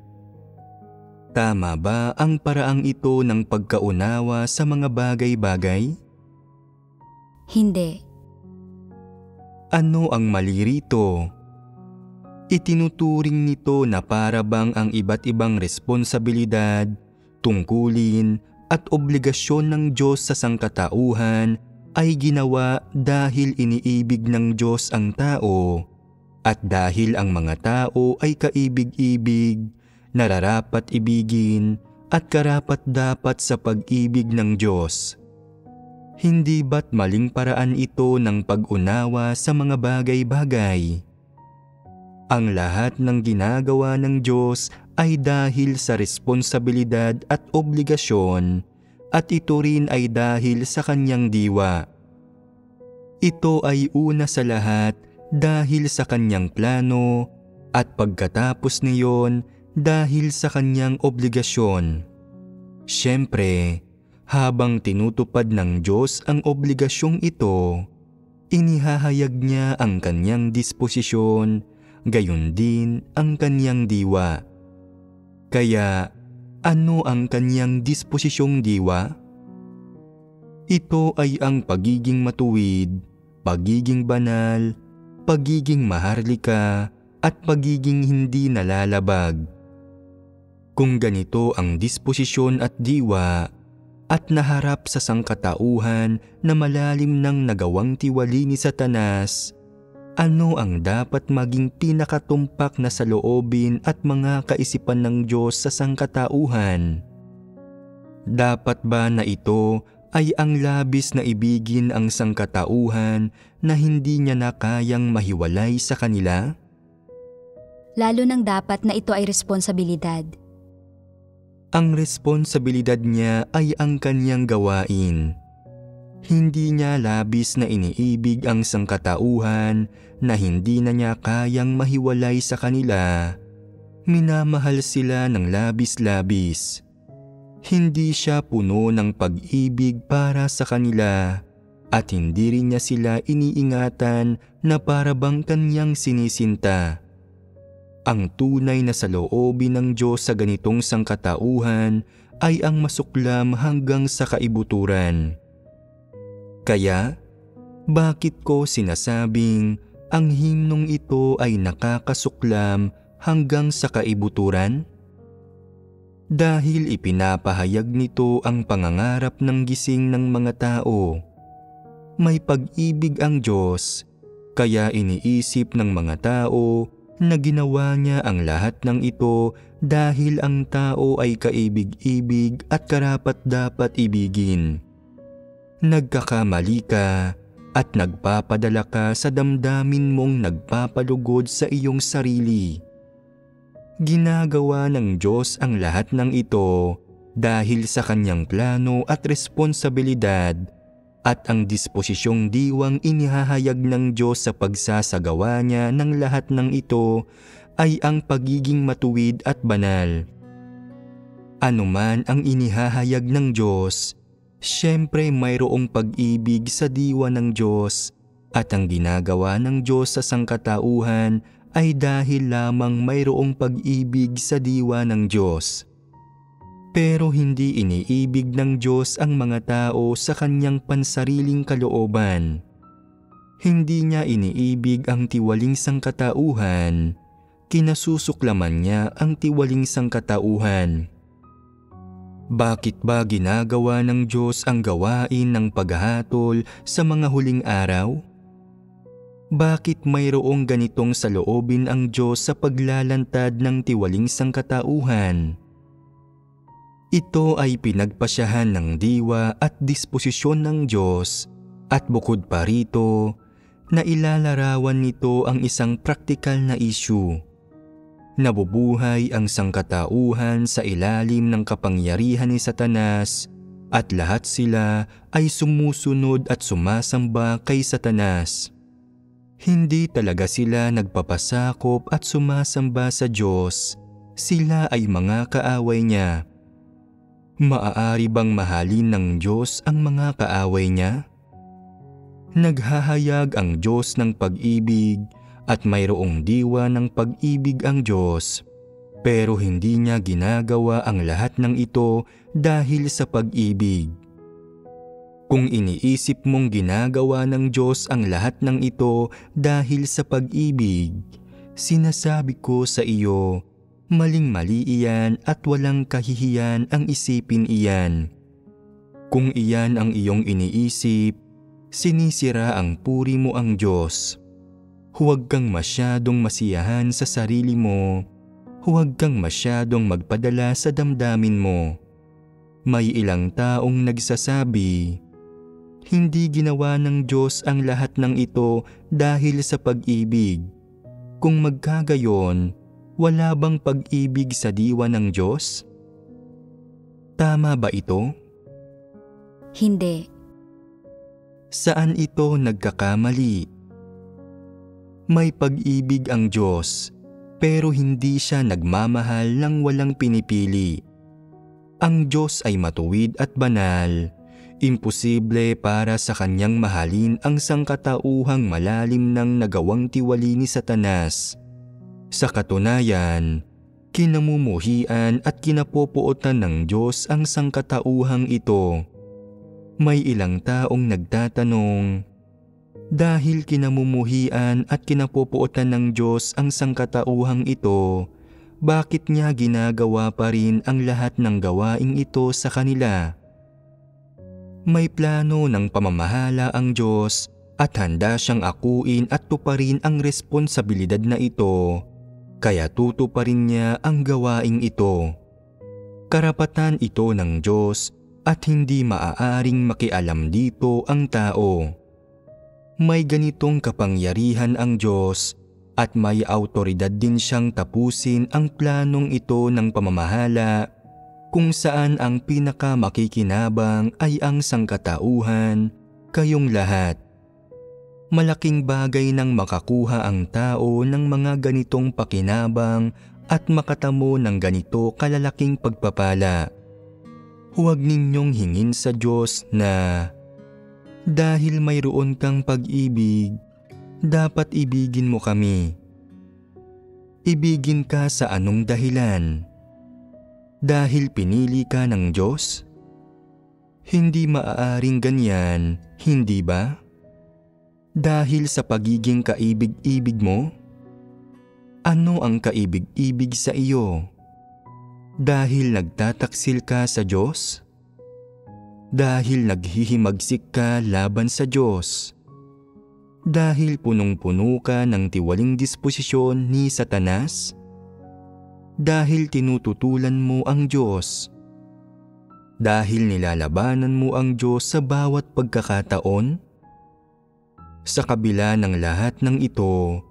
Tama ba ang paraang ito ng pagkaunawa sa mga bagay-bagay? Hindi. Ano ang mali rito? Itinuturing nito na para bang ang iba't ibang responsibilidad, tungkulin at obligasyon ng Diyos sa sangkatauhan ay ginawa dahil iniibig ng Diyos ang tao at dahil ang mga tao ay kaibig-ibig, nararapat ibigin at karapat-dapat sa pag-ibig ng Diyos. Hindi ba't maling paraan ito ng pag-unawa sa mga bagay-bagay? Ang lahat ng ginagawa ng Diyos ay dahil sa responsibilidad at obligasyon at ito rin ay dahil sa kanyang diwa. Ito ay una sa lahat dahil sa kanyang plano at pagkatapos niyon dahil sa kanyang obligasyon. Siyempre, habang tinutupad ng Diyos ang obligasyong ito, inihahayag niya ang kanyang disposisyon, gayon din ang kanyang diwa. Kaya, ano ang kanyang disposisyong diwa? Ito ay ang pagiging matuwid, pagiging banal, pagiging maharlika, at pagiging hindi nalalabag. Kung ganito ang disposisyon at diwa, at naharap sa sangkatauhan na malalim ng nagawang tiwali ni Satanas, ano ang dapat maging pinakatumpak na saloobin at mga kaisipan ng Diyos sa sangkatauhan? Dapat ba na ito ay ang labis na ibigin ang sangkatauhan na hindi niya na kayang mahiwalay sa kanila? Lalo nang dapat na ito ay responsibilidad. Ang responsibilidad niya ay ang kanyang gawain. Hindi niya labis na iniibig ang sangkatauhan na hindi na niya kayang mahiwalay sa kanila. Minamahal sila ng labis-labis. Hindi siya puno ng pag-ibig para sa kanila at hindi rin niya sila iniingatan na para bang kanyang sinisinta. Ang tunay na saloobin ng Diyos sa ganitong sangkatauhan ay ang masuklam hanggang sa kaibuturan. Kaya, bakit ko sinasabing ang himnong ito ay nakakasuklam hanggang sa kaibuturan? Dahil ipinapahayag nito ang pangangarap ng gising ng mga tao. May pag-ibig ang Diyos, kaya iniisip ng mga tao na ginawa niya ang lahat ng ito dahil ang tao ay kaibig-ibig at karapat-dapat ibigin. Nagkakamali ka at nagpapadala ka sa damdamin mong nagpapalugod sa iyong sarili. Ginagawa ng Diyos ang lahat ng ito dahil sa kanyang plano at responsibilidad at ang disposisyong diwang inihahayag ng Diyos sa pagsasagawa niya ng lahat ng ito ay ang pagiging matuwid at banal. Anuman ang inihahayag ng Diyos, siyempre mayroong pag-ibig sa diwa ng Diyos at ang ginagawa ng Diyos sa sangkatauhan ay dahil lamang mayroong pag-ibig sa diwa ng Diyos. Pero hindi iniibig ng Diyos ang mga tao sa kanyang pansariling kalooban. Hindi niya iniibig ang tiwaling sangkatauhan, kinasusuklaman niya ang tiwaling sangkatauhan. Bakit ba ginagawa ng Diyos ang gawain ng paghahatol sa mga huling araw? Bakit mayroong ganitong saloobin ang Diyos sa paglalantad ng tiwaling sangkatauhan? Ito ay pinagpasyahan ng diwa at disposisyon ng Diyos at bukod pa rito, nailalarawan nito ang isang praktikal na issue. Nabubuhay ang sangkatauhan sa ilalim ng kapangyarihan ni Satanas at lahat sila ay sumusunod at sumasamba kay Satanas. Hindi talaga sila nagpapasakop at sumasamba sa Diyos, sila ay mga kaaway niya. Maaari bang mahalin ng Diyos ang mga kaaway niya? Naghahayag ang Diyos ng pag-ibig at mayroong diwa ng pag-ibig ang Diyos. Pero hindi niya ginagawa ang lahat ng ito dahil sa pag-ibig. Kung iniisip mong ginagawa ng Diyos ang lahat ng ito dahil sa pag-ibig, sinasabi ko sa iyo, maling-mali iyan at walang kahihiyan ang isipin iyan. Kung iyan ang iyong iniisip, sinisira ang puri mo ang Diyos. Huwag kang masyadong masiyahan sa sarili mo. Huwag kang masyadong magpadala sa damdamin mo. May ilang taong nagsasabi, hindi ginawa ng Diyos ang lahat ng ito dahil sa pag-ibig. Kung magkagayon, wala bang pag-ibig sa diwa ng Diyos? Tama ba ito? Hindi. Saan ito nagkakamali? May pag-ibig ang Diyos, pero hindi siya nagmamahal ng walang pinipili. Ang Diyos ay matuwid at banal. Imposible para sa kanyang mahalin ang sangkatauhang malalim ng nagawang tiwali ni Satanas. Sa katunayan, kinamumuhian at kinapopuotan ng Diyos ang sangkatauhang ito. May ilang taong nagtatanong, dahil kinamumuhian at kinapopuotan ng Diyos ang sangkatauhang ito, bakit niya ginagawa pa rin ang lahat ng gawaing ito sa kanila? May plano ng pamamahala ang Diyos at handa siyang akuin at tuparin ang responsibilidad na ito, kaya tutuparin niya ang gawaing ito. Karapatan ito ng Diyos at hindi maaaring makialam dito ang tao. May ganitong kapangyarihan ang Diyos at may awtoridad din siyang tapusin ang planong ito ng pamamahala kung saan ang pinakamakikinabang ay ang sangkatauhan, kayong lahat. Malaking bagay nang makakuha ang tao ng mga ganitong pakinabang at makatamo ng ganito kalalaking pagpapala. Huwag ninyong hingin sa Diyos na, dahil mayroon kang pag-ibig, dapat ibigin mo kami. Ibigin ka sa anong dahilan? Dahil pinili ka ng Diyos? Hindi maaaring ganyan, hindi ba? Dahil sa pagiging kaibig-ibig mo? Ano ang kaibig-ibig sa iyo? Dahil nagtataksil ka sa Diyos? Dahil naghihimagsik ka laban sa Diyos? Dahil punong-puno ka ng tiwaling disposisyon ni Satanas? Dahil tinututulan mo ang Diyos? Dahil nilalabanan mo ang Diyos sa bawat pagkakataon? Sa kabila ng lahat ng ito,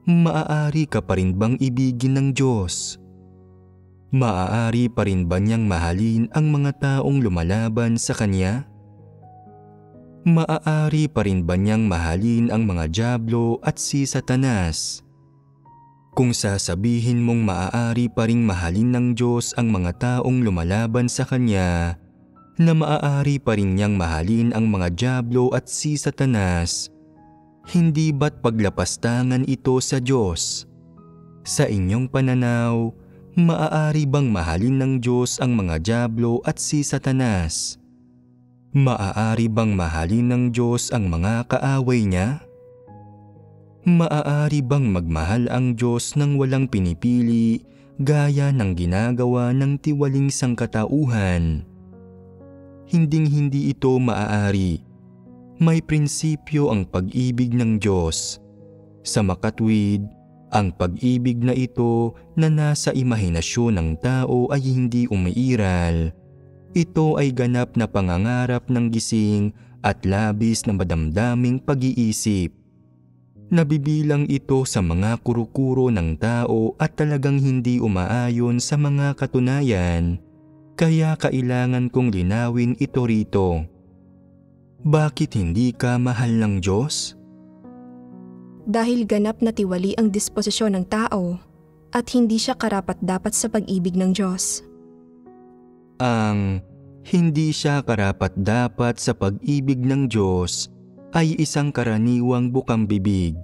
maaari ka pa rin bang ibigin ng Diyos? Maaari pa rin ba niyang mahalin ang mga taong lumalaban sa Kanya? Maaari pa rin ba niyang mahalin ang mga dyablo at si Satanas? Kung sasabihin mong maaari pa ring mahalin ng Diyos ang mga taong lumalaban sa Kanya, na maaari pa rin niyang mahalin ang mga dyablo at si Satanas, hindi ba't paglapastangan ito sa Diyos? Sa inyong pananaw, maaari bang mahalin ng Diyos ang mga dyablo at si Satanas? Maaari bang mahalin ng Diyos ang mga kaaway niya? Maaari bang magmahal ang Diyos ng walang pinipili gaya ng ginagawa ng tiwaling sangkatauhan? Hinding-hindi ito maaari. May prinsipyo ang pag-ibig ng Diyos. Sa makatwid, ang pag-ibig na ito na nasa imahinasyon ng tao ay hindi umiiral. Ito ay ganap na pangangarap ng gising at labis na madamdaming pag-iisip. Nabibilang ito sa mga kuro-kuro ng tao at talagang hindi umaayon sa mga katunayan, kaya kailangan kong linawin ito rito. Bakit hindi ka mahal ng Diyos? Dahil ganap na tiwali ang disposisyon ng tao at hindi siya karapat-dapat sa pag-ibig ng Diyos. Ang hindi siya karapat-dapat sa pag-ibig ng Diyos ay isang karaniwang bukang bibig.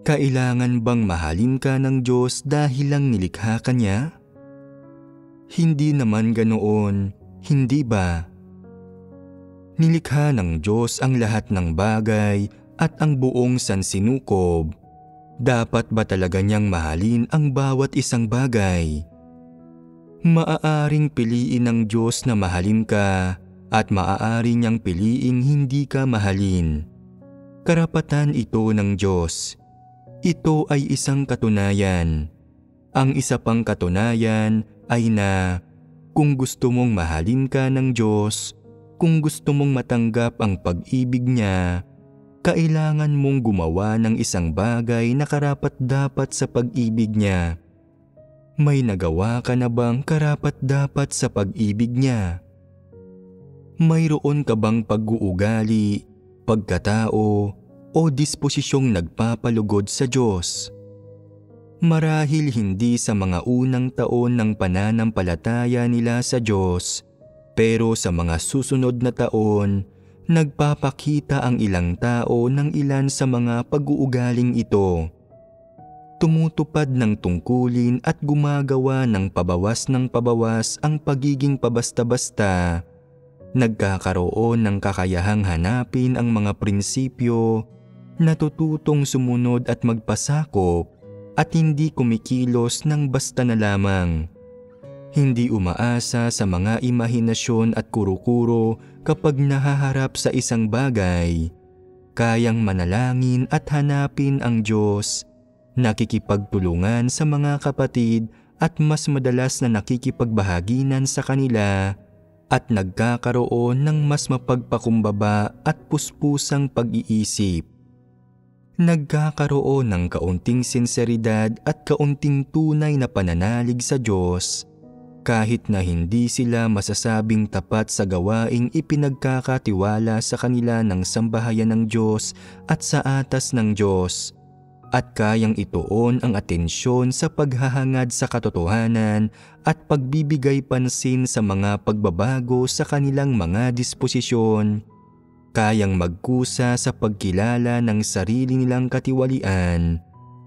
Kailangan bang mahalin ka ng Diyos dahil lang nilikha ka niya? Hindi naman ganoon, hindi ba? Nilikha ng Diyos ang lahat ng bagay at ang buong sansinukob. Dapat ba talaga niyang mahalin ang bawat isang bagay? Maaaring piliin ng Diyos na mahalin ka at maaari niyang piliing hindi ka mahalin. Karapatan ito ng Diyos. Ito ay isang katunayan. Ang isa pang katunayan ay na kung gusto mong mahalin ka ng Diyos, kung gusto mong matanggap ang pag-ibig niya, kailangan mong gumawa ng isang bagay na karapat-dapat sa pag-ibig niya. May nagawa ka na bang karapat-dapat sa pag-ibig niya? Mayroon ka bang pag-uugali, pagkatao, o disposisyong nagpapalugod sa Diyos? Marahil hindi sa mga unang taon ng pananampalataya nila sa Diyos, pero sa mga susunod na taon, nagpapakita ang ilang tao ng ilan sa mga pag-uugaling ito. Tumutupad ng tungkulin at gumagawa ng pabawas ang pagiging pabasta-basta. Nagkakaroon ng kakayahang hanapin ang mga prinsipyo, natututong sumunod at magpasakop, at hindi kumikilos ng basta na lamang. Hindi umaasa sa mga imahinasyon at kuro-kuro kapag nahaharap sa isang bagay. Kayang manalangin at hanapin ang Diyos. Nakikipagtulungan sa mga kapatid at mas madalas na nakikipagbahaginan sa kanila at nagkakaroon ng mas mapagpakumbaba at puspusang pag-iisip. Nagkakaroon ng kaunting sinseridad at kaunting tunay na pananalig sa Diyos kahit na hindi sila masasabing tapat sa gawaing ipinagkakatiwala sa kanila ng sambahayan ng Diyos at sa atas ng Diyos, at kayang ituon ang atensyon sa paghahangad sa katotohanan at pagbibigay pansin sa mga pagbabago sa kanilang mga disposisyon. Kayang magkusa sa pagkilala ng sarili nilang katiwalian,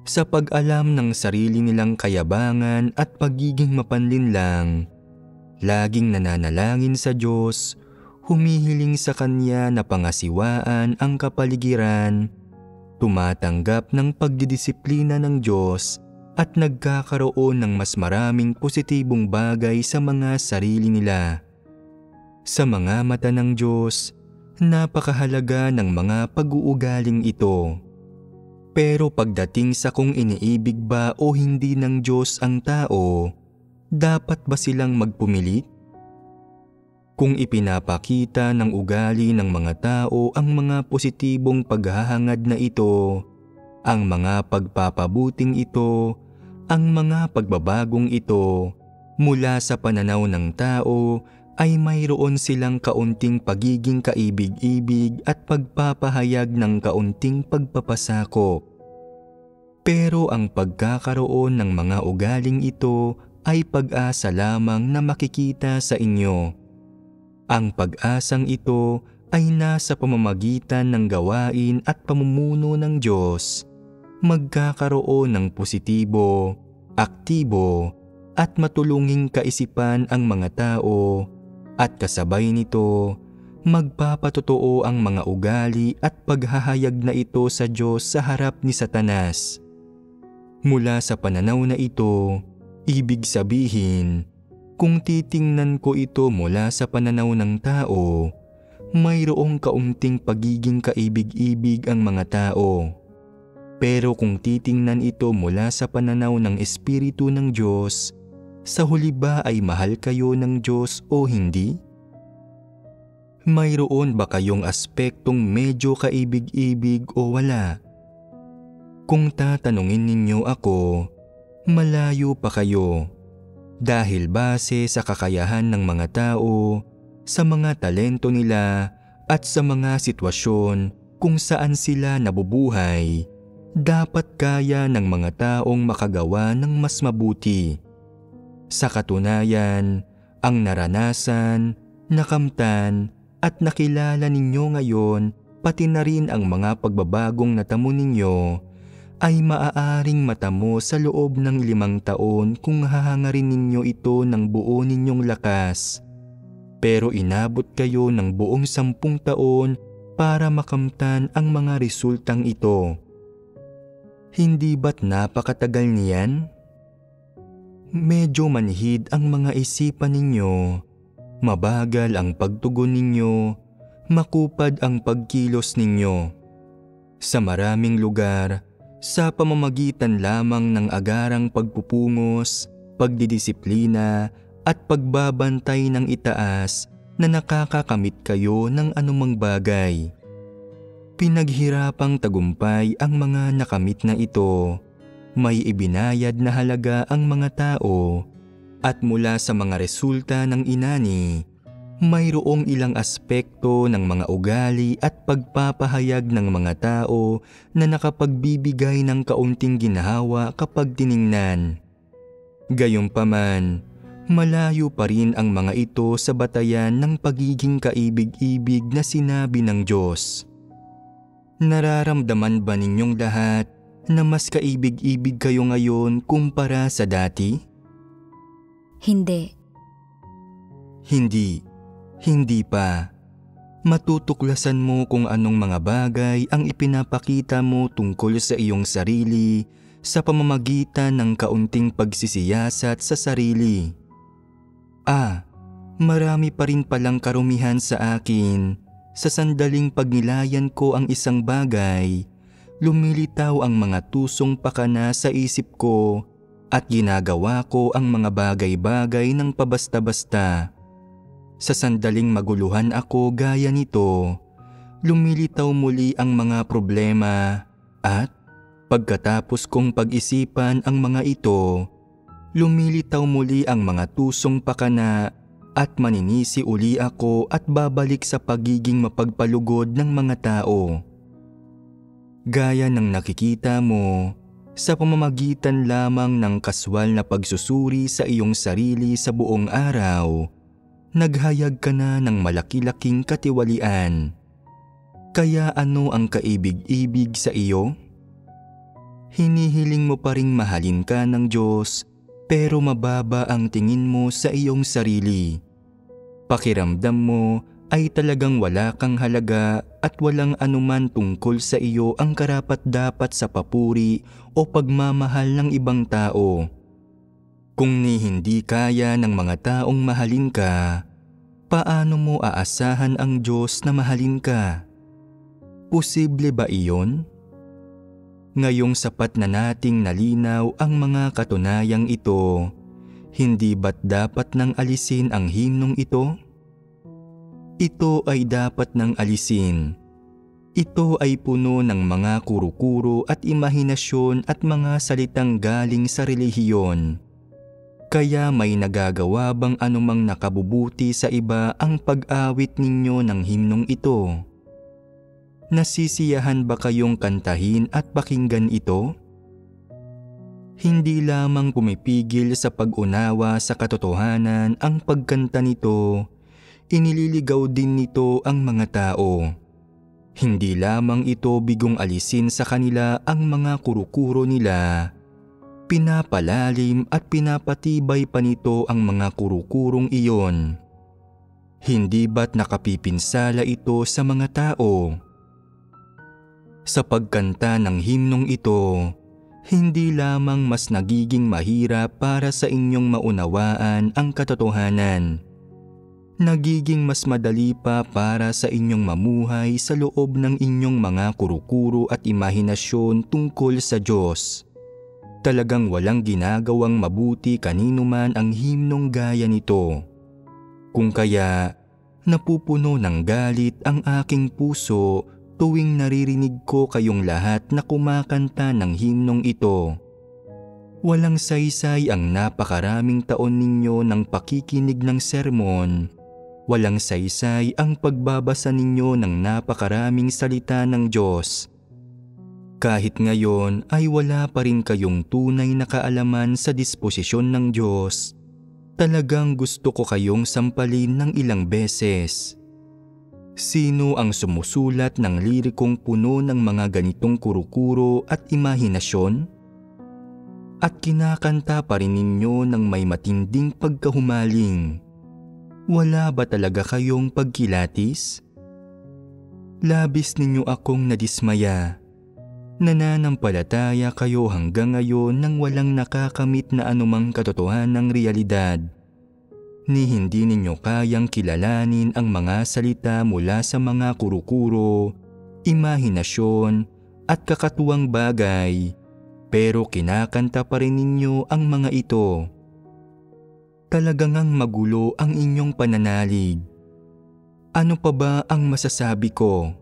sa pag-alam ng sarili nilang kayabangan at pagiging mapanlinlang. Laging nananalangin sa Diyos, humihiling sa Kanya na pangasiwaan ang kapaligiran, tumatanggap ng pagdidisiplina ng Diyos at nagkakaroon ng mas maraming positibong bagay sa mga sarili nila. Sa mga mata ng Diyos, napakahalaga ng mga pag-uugaling ito. Pero pagdating sa kung iniibig ba o hindi ng Diyos ang tao, dapat ba silang magpumilit? Kung ipinapakita ng ugali ng mga tao ang mga positibong paghahangad na ito, ang mga pagpapabuting ito, ang mga pagbabagong ito, mula sa pananaw ng tao, ay mayroon silang kaunting pagiging kaibig-ibig at pagpapahayag ng kaunting pagpapasakop. Pero ang pagkakaroon ng mga ugaling ito ay pag-asa lamang na makikita sa inyo. Ang pag-asang ito ay nasa pamamagitan ng gawain at pamumuno ng Diyos. Magkakaroon ng positibo, aktibo, at matulunging kaisipan ang mga tao, at kasabay nito, magpapatotoo ang mga ugali at paghahayag na ito sa Diyos sa harap ni Satanas. Mula sa pananaw na ito, ibig sabihin, kung titingnan ko ito mula sa pananaw ng tao, mayroong kaunting pagiging kaibig-ibig ang mga tao. Pero kung titingnan ito mula sa pananaw ng Espiritu ng Diyos, sa huli ba ay mahal kayo ng Diyos o hindi? Mayroon ba kayong aspektong medyo kaibig-ibig o wala? Kung tatanungin ninyo ako, malayo pa kayo. Dahil base sa kakayahan ng mga tao, sa mga talento nila at sa mga sitwasyon kung saan sila nabubuhay, dapat kaya ng mga taong makagawa ng mas mabuti. Sa katunayan, ang naranasan, nakamtan at nakilala ninyo ngayon, pati na rin ang mga pagbabagong natamo ninyo, ay maaaring matamo sa loob ng 5 taon kung hahangarin ninyo ito ng buo ninyong lakas. Pero inabot kayo ng buong 10 taon para makamtan ang mga resultang ito. Hindi ba't napakatagal niyan? Medyo manhid ang mga isipan ninyo, mabagal ang pagtugon ninyo, makupad ang pagkilos ninyo. Sa maraming lugar, sa pamamagitan lamang ng agarang pagpupungos, pagdidisiplina at pagbabantay ng itaas na nakakakamit kayo ng anumang bagay. Pinaghirapang tagumpay ang mga nakamit na ito. May ibinayad na halaga ang mga tao at mula sa mga resulta ng inani, mayroong ilang aspekto ng mga ugali at pagpapahayag ng mga tao na nakapagbibigay ng kaunting ginhawa kapag tiningnan. Gayunpaman, malayo pa rin ang mga ito sa batayan ng pagiging kaibig-ibig na sinabi ng Diyos. Nararamdaman ba ninyong lahat na mas kaibig-ibig kayo ngayon kumpara sa dati? Hindi. Hindi pa. Matutuklasan mo kung anong mga bagay ang ipinapakita mo tungkol sa iyong sarili sa pamamagitan ng kaunting pagsisiyasat sa sarili. Marami pa rin palang karumihan sa akin. Sa sandaling pagnilayan ko ang isang bagay, lumilitaw ang mga tusong pakana sa isip ko at ginagawa ko ang mga bagay-bagay ng pabasta-basta. Sa sandaling maguluhan ako gaya nito, lumilitaw muli ang mga problema at pagkatapos kong pag-isipan ang mga ito, lumilitaw muli ang mga tusong pakana at maninisi uli ako at babalik sa pagiging mapagpalugod ng mga tao. Gaya ng nakikita mo, sa pamamagitan lamang ng kaswal na pagsusuri sa iyong sarili sa buong araw, naghayag ka na ng malaki-laking katiwalian. Kaya ano ang kaibig-ibig sa iyo? Hinihiling mo pa ring mahalin ka ng Diyos pero mababa ang tingin mo sa iyong sarili. Pakiramdam mo ay talagang wala kang halaga at walang anuman tungkol sa iyo ang karapat-dapat sa papuri o pagmamahal ng ibang tao. Kung hindi kaya ng mga taong mahalin ka, paano mo aasahan ang Diyos na mahalin ka? Posible ba iyon? Ngayong sapat na nating nalinaw ang mga katunayang ito, hindi ba't dapat nang alisin ang himnong ito? Ito ay dapat nang alisin. Ito ay puno ng mga kuro-kuro at imahinasyon at mga salitang galing sa relihiyon. Kaya may nagagawa bang anumang nakabubuti sa iba ang pag-awit ninyo ng himnong ito? Nasisiyahan ba kayong kantahin at pakinggan ito? Hindi lamang pumipigil sa pag-unawa sa katotohanan ang pagkanta nito, inililigaw din nito ang mga tao. Hindi lamang ito bigong alisin sa kanila ang mga kuro-kuro nila, pinapalalim at pinapatibay pa nito ang mga kuro-kurong iyon. Hindi ba't nakapipinsala ito sa mga tao? Sa pagkanta ng himnong ito, hindi lamang mas nagiging mahirap para sa inyong maunawaan ang katotohanan. Nagiging mas madali pa para sa inyong mamuhay sa loob ng inyong mga kuro-kuro at imahinasyon tungkol sa Diyos. Talagang walang ginagawang mabuti kanino man ang himnong gaya nito. Kung kaya, napupuno ng galit ang aking puso tuwing naririnig ko kayong lahat na kumakanta ng himnong ito. Walang saysay ang napakaraming taon ninyo ng pakikinig ng sermon. Walang saysay ang pagbabasa ninyo ng napakaraming salita ng Diyos. Kahit ngayon ay wala pa rin kayong tunay na kaalaman sa disposisyon ng Diyos, talagang gusto ko kayong sampalin ng ilang beses. Sino ang sumusulat ng lirikong puno ng mga ganitong kurukuro at imahinasyon? At kinakanta pa rin ninyo ng may matinding pagkahumaling. Wala ba talaga kayong pagkilatis? Labis ninyo akong nadismaya. Nananampalataya kayo hanggang ngayon nang walang nakakamit na anumang katotohanang realidad. Ni hindi ninyo kayang kilalanin ang mga salita mula sa mga kurukuro, imahinasyon at kakatuwang bagay, pero kinakanta pa rin ninyo ang mga ito. Talagang magulo ang inyong pananalig. Ano pa ba ang masasabi ko?